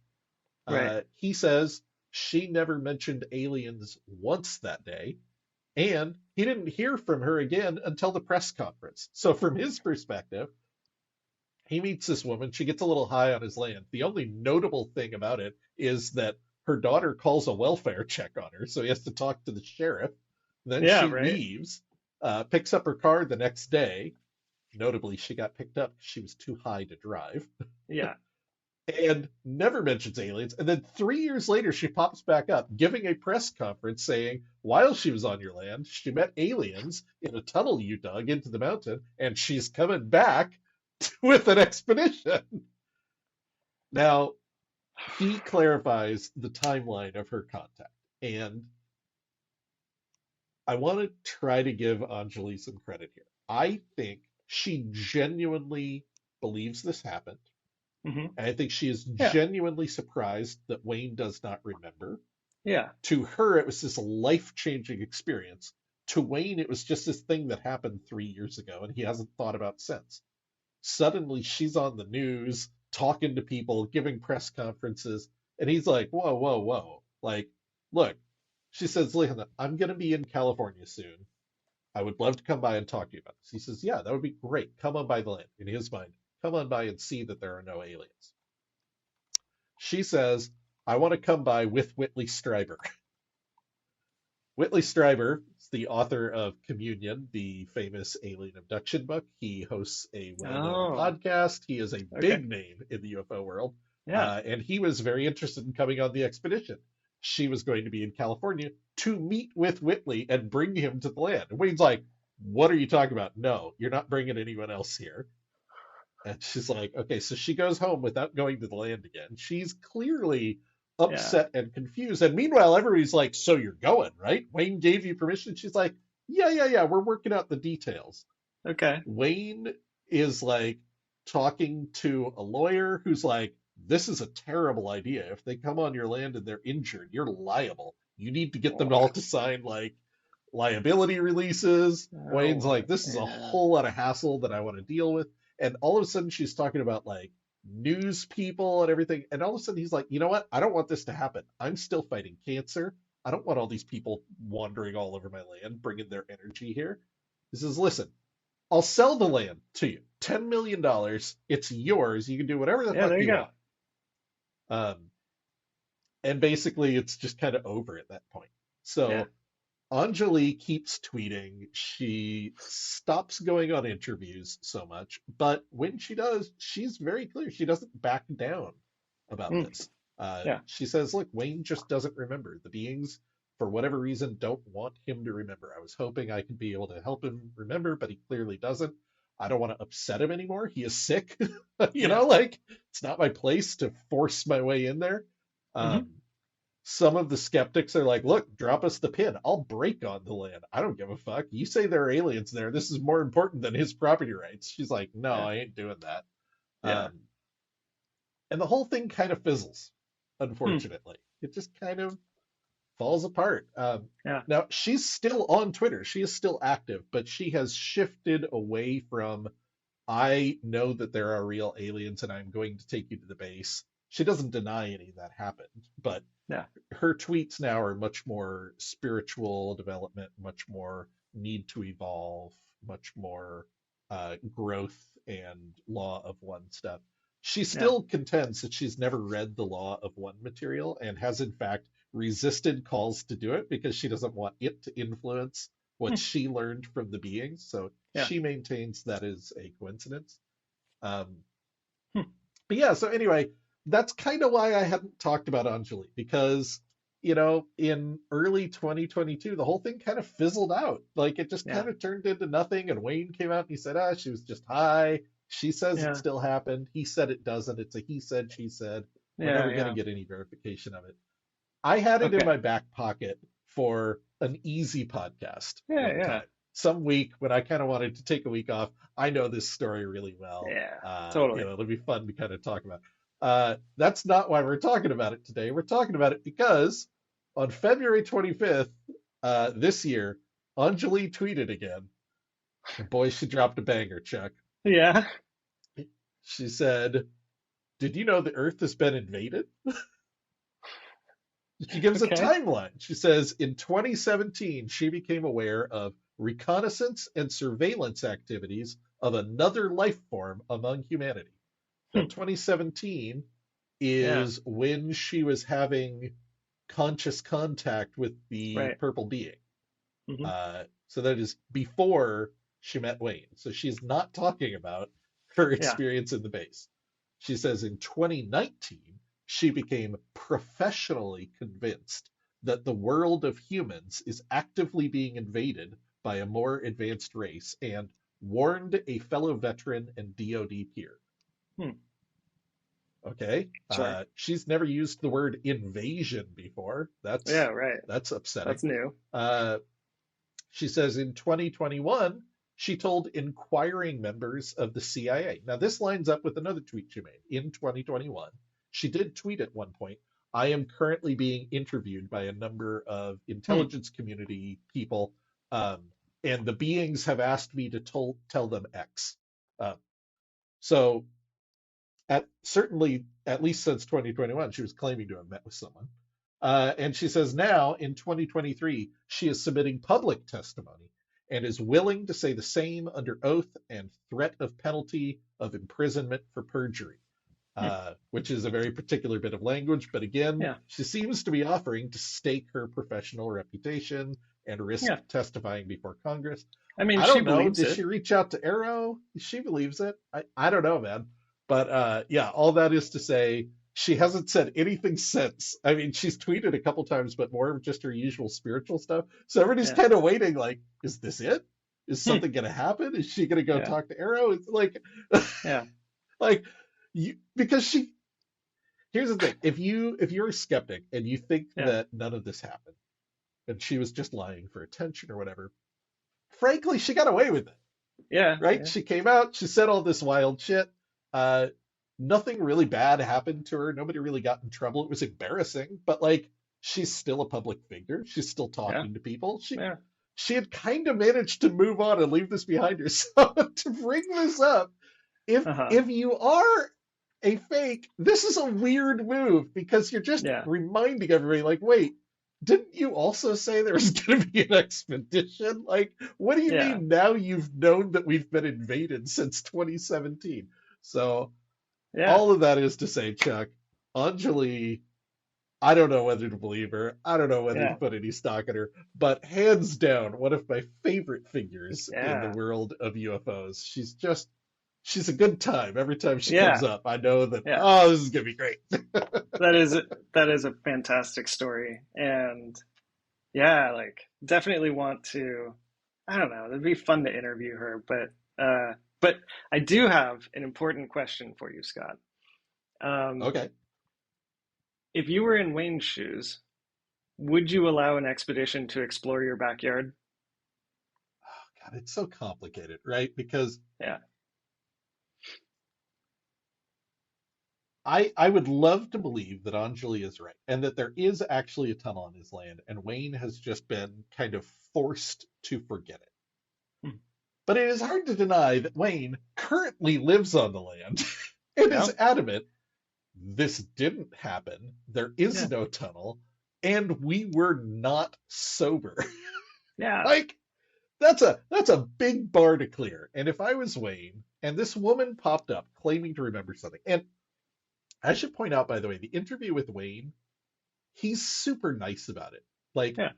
Right. He says she never mentioned aliens once that day, and he didn't hear from her again until the press conference. So, from his perspective, he meets this woman. She gets a little high on his land. The only notable thing about it is that her daughter calls a welfare check on her, so he has to talk to the sheriff. Then Yeah, she right. leaves, picks up her car the next day. Notably, she got picked up because she was too high to drive Yeah. and never mentions aliens. And then 3 years later, she pops back up giving a press conference saying, while she was on your land, she met aliens in a tunnel you dug into the mountain, and she's coming back with an expedition. Now, he clarifies the timeline of her contact. And I want to try to give Anjali some credit here. I think she genuinely believes this happened. Hmm. And I think she is Yeah. genuinely surprised that Wayne does not remember. Yeah. To her, it was this life changing experience. To Wayne, it was just this thing that happened 3 years ago and he hasn't thought about since. Suddenly, she's on the news, talking to people, giving press conferences. And he's like, whoa, whoa, whoa. Like, look, she says, listen, I'm going to be in California soon. I would love to come by and talk to you about this. He says, yeah, that would be great. Come on by the land. In his mind, come on by and see that there are no aliens. She says, I want to come by with Whitley Strieber. Whitley Strieber is the author of Communion, the famous alien abduction book. He hosts a well known Oh, podcast. He is a okay. big name in the UFO world. Yeah. And he was very interested in coming on the expedition. She was going to be in California to meet with Whitley and bring him to the land. And Wayne's like, what are you talking about? No, you're not bringing anyone else here. And she's like, okay, so she goes home without going to the land again. She's clearly Yeah. upset and confused. And meanwhile, everybody's like, so you're going, right? Wayne gave you permission. She's like, yeah, yeah, yeah, we're working out the details. Okay. Wayne is like talking to a lawyer who's like, this is a terrible idea. If they come on your land and they're injured, you're liable. You need to get them Oh, all to sign like liability releases. Wayne's oh, like, this is a yeah. whole lot of hassle that I want to deal with. And all of a sudden, she's talking about like news people and everything. And all of a sudden, he's like, you know what? I don't want this to happen. I'm still fighting cancer. I don't want all these people wandering all over my land, bringing their energy here. He says, listen, I'll sell the land to you. $10 million. It's yours. You can do whatever the Yeah, fuck there you you go. want. Um, and basically, it's just kind of over at that point. Yeah. So Anjali keeps tweeting. She stops going on interviews so much, but when she does, she's very clear. She doesn't back down about Mm, this. yeah. She says, look, Wayne just doesn't remember. The beings, for whatever reason, don't want him to remember. I was hoping I could be able to help him remember, but he clearly doesn't. I don't want to upset him anymore. He is sick. Yeah. Like it's not my place to force my way in there. Hmm. Um, some of the skeptics are like, look, drop us the pin. I'll break on the land. I don't give a fuck. You say there are aliens there. This is more important than his property rights. She's like, no, Yeah. I ain't doing that. Yeah. Um, and the whole thing kind of fizzles, Hmm. unfortunately. It just kind of falls apart. Yeah. Now, she's still on Twitter. She is still active, but she has shifted away from, I know that there are real aliens and I'm going to take you to the base. She doesn't deny any of that happened, but Yeah. her tweets now are much more spiritual development, much more need to evolve, much more growth and law of one stuff. She Yeah. still contends that she's never read the law of one material and has, in fact, resisted calls to do it because she doesn't want it to influence what Hmm. she learned from the beings. So Yeah. she maintains that is a coincidence. Um, Hmm. but yeah, so anyway, that's kind of why I hadn't talked about Anjali because, in early 2022, the whole thing kind of fizzled out. Like it just Yeah. kind of turned into nothing. And Wayne came out and he said, she was just high. She says it Yeah. still happened. He said it doesn't. It's a he said, she said. We're Yeah. never going to Yeah. get any verification of it. I had it in Okay. my back pocket for an easy podcast Yeah. one Yeah. time. Some week when I kind of wanted to take a week off. I know this story really well. Yeah. Totally. It'll be fun to kind of talk about. That's not why we're talking about it today. We're talking about it because on February 25th this year, Anjali tweeted again. And boy, she dropped a banger, Chuck. Yeah. She said, "Did you know the Earth has been invaded?" She gives a Okay. timeline. She says in 2017, she became aware of reconnaissance and surveillance activities of another life form among humanity. Now, Hmm. 2017 Yeah. is when she was having conscious contact with the Right. purple being. Hmm. So that is before she met Wayne. So she's not talking about her Yeah. experience in the base. She says in 2019, she became professionally convinced that the world of humans is actively being invaded by a more advanced race and warned a fellow veteran and DoD peer. Hmm. Okay. Sure. She's never used the word invasion before. Yeah. That's Right. that's upsetting. That's new. Uh, she says in 2021, she told inquiring members of the CIA. Now, this lines up with another tweet she made in 2021. She did tweet at one point, I am currently being interviewed by a number of Hmm. intelligence community people, um, and the beings have asked me to tell them X. Uh, so, certainly, at least since 2021, she was claiming to have met with someone. And she says now in 2023, she is submitting public testimony and is willing to say the same under oath and threat of penalty of imprisonment for perjury, Hmm. which is a very particular bit of language. But again, Yeah. she seems to be offering to stake her professional reputation and risk Yeah. testifying before Congress. I mean, I she don't know. believes Did it. she reach out to Arrow? She believes it. I don't know, man. But yeah, all that is to say, she hasn't said anything since. I mean, she's tweeted a couple times, but more of just her usual spiritual stuff. So everybody's Yeah. kind of waiting, like, is this it? Is Hmm. something going to happen? Is she going to go Yeah. talk to Arrow? It's like, Yeah. like because she. Here's the thing: if you're a skeptic and you think Yeah. that none of this happened and she was just lying for attention or whatever, frankly, she got away with it, Yeah. right? Yeah. She came out, she said all this wild shit. Uh, Nothing really bad happened to her. Nobody really got in trouble. It was embarrassing, but like she's still a public figure. She's still Yeah. talking to people. Yeah. She had kind of managed to move on and leave this behind her. So to bring this up, if Uh-huh. if you are a fake, this is a weird move because you're just Yeah. reminding everybody, like, wait, didn't you also say there was going to be an expedition? Like, what do you Yeah. mean now you've known that we've been invaded since 2017? So Yeah. all of that is to say, Chuck, Anjali, I don't know whether to believe her. I don't know whether to Yeah. put any stock in her, but hands down, one of my favorite figures in the Yeah. world of UFOs. She's a good time. Every time she comes Yeah. up, I know that, Yeah. oh, this is gonna be great. That is that is a fantastic story. And yeah, like definitely want to, I don't know, it'd be fun to interview her, but I do have an important question for you, Scott. Um, Okay. if you were in Wayne's shoes, would you allow an expedition to explore your backyard? God, it's so complicated, right? Because Yeah. I would love to believe that Anjali is right and that there is actually a tunnel on his land, and Wayne has just been kind of forced to forget it. Hmm. But it is hard to deny that Wayne currently lives on the land and Yeah. is adamant this didn't happen. There is Yeah. no tunnel, and we were not sober. Yeah. Like that's a big bar to clear. And if I was Wayne and this woman popped up claiming to remember something, and I should point out, by the way, the interview with Wayne, he's super nice about it. Like Yeah.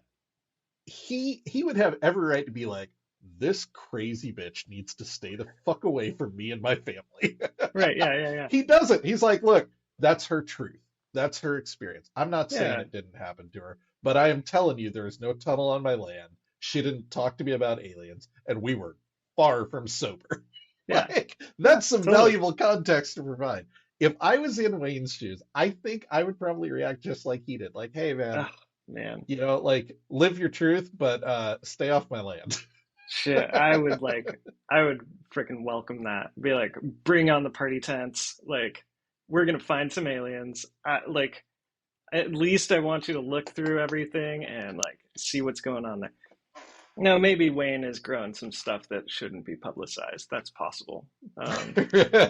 he would have every right to be like, this crazy bitch needs to stay the fuck away from me and my family. Right. Yeah. Yeah. Yeah. He doesn't. He's like, look, that's her truth. That's her experience. I'm not saying Yeah. it didn't happen to her, but I am telling you there is no tunnel on my land. She didn't talk to me about aliens, and we were far from sober. Yeah. Like, Yeah. that's some Totally. valuable context to provide. If I was in Wayne's shoes, I think I would probably react just like he did. Like, hey man, Oh man. like live your truth, but stay off my land. Shit. I would freaking welcome that. Be like, bring on the party tents. Like, we're gonna find some aliens. Like, at least I want you to look through everything and like see what's going on there. No, maybe Wayne has grown some stuff that shouldn't be publicized. That's possible. Um,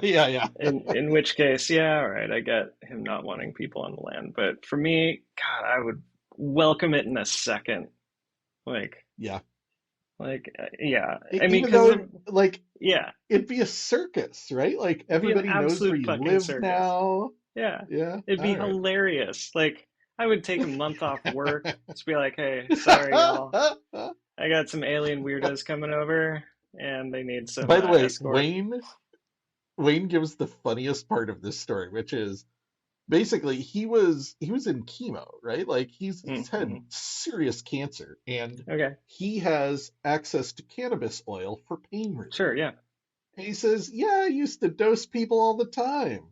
Yeah, yeah. in which case, yeah, all right, I get him not wanting people on the land. But for me, God, I would welcome it in a second. Like, Yeah. yeah. I mean, Even because though like yeah, it'd be a circus, right? Like it'd be an everybody knows where absolute you fucking live circus. now. Yeah, Yeah. it'd be All right. hilarious. Like, I would take a month off work, just be like, hey, sorry, y'all. I got some alien weirdos coming over, and they need some By the way, escort. Wayne gives the funniest part of this story, which is basically he was in chemo, right? Like he's had Mm-hmm. serious cancer, and Okay, he has access to cannabis oil for pain relief. sure, yeah, And he says, "Yeah, I used to dose people all the time."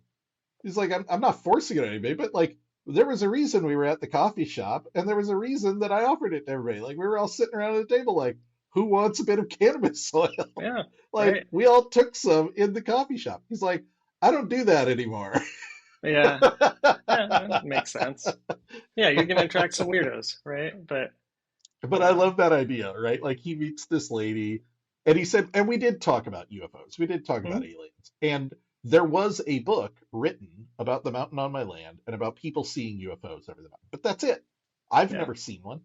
He's like, I'm not forcing it on anybody, but like there was a reason we were at the coffee shop, and there was a reason that I offered it to everybody. Like we were all sitting around at the table, like, who wants a bit of cannabis oil? yeah, Like right, we all took some in the coffee shop. He's like, I don't do that anymore. yeah, yeah, that makes sense. Yeah, you're gonna attract some weirdos, right? But But I yeah, love that idea, right? Like he meets this lady, and he said, and we did talk about UFOs. We did talk about hmm, aliens. And there was a book written about the mountain on my land and about people seeing UFOs over the mountain. But that's it. I've yeah, never seen one.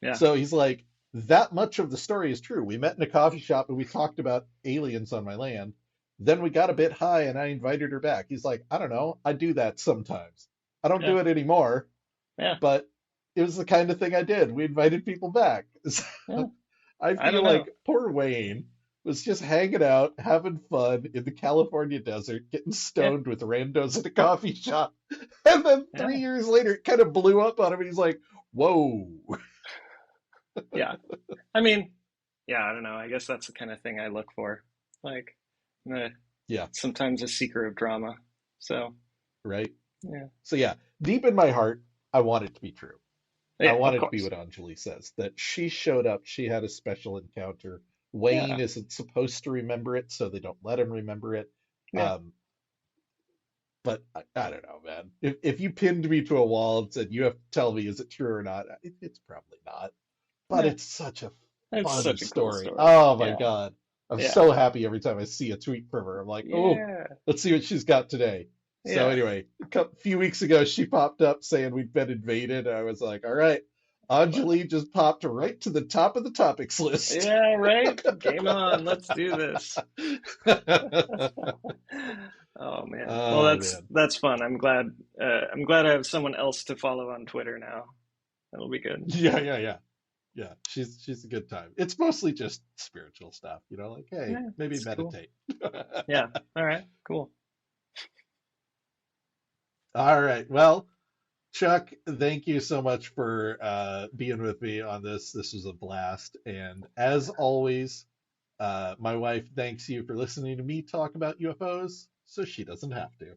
yeah, So he's like, that much of the story is true. We met in a coffee shop and we talked about aliens on my land. Then we got a bit high and I invited her back. He's like, I don't know. I do that sometimes. I don't yeah, do it anymore, yeah, but it was the kind of thing I did. We invited people back. yeah. So I I feel don't know. like poor Wayne was just hanging out, having fun in the California desert, getting Yeah, stoned with randos at a coffee shop. And then yeah, 3 years later, it kind of blew up on him. And he's like, whoa. yeah. I mean, yeah, I don't know. I guess that's the kind of thing I look for. Like, eh, Yeah, sometimes a seeker of drama. So, right. yeah, So, yeah, deep in my heart, I want it to be true. I yeah, want of it to be course. what Anjali says, that she showed up, she had a special encounter. Yeah, Wayne isn't supposed to remember it, so they don't let him remember it. yeah, Um, but I don't know, man. If you pinned me to a wall and said, you have to tell me, is it true or not? It's probably not. But yeah. it's such a It's fun such a cool story. story. Oh my Yeah, God. I'm yeah, so happy every time I see a tweet from her. I'm like, oh, yeah, let's see what she's got today. So yeah. anyway, few weeks ago, she popped up saying we'd been invaded. I was like, all right, Anjali just popped right to the top of the topics list. Yeah, right? Game on. Let's do this. Oh man. Well, Oh man. that's fun. I'm glad I have someone else to follow on Twitter now. That'll be good. Yeah, yeah, yeah. Yeah, she's a good time. It's mostly just spiritual stuff, like, hey, Yeah, maybe it's cool. meditate. Yeah. All right. Cool. All right. Well, Chuck, thank you so much for being with me on this. This was a blast. And as always, my wife thanks you for listening to me talk about UFOs so she doesn't have to.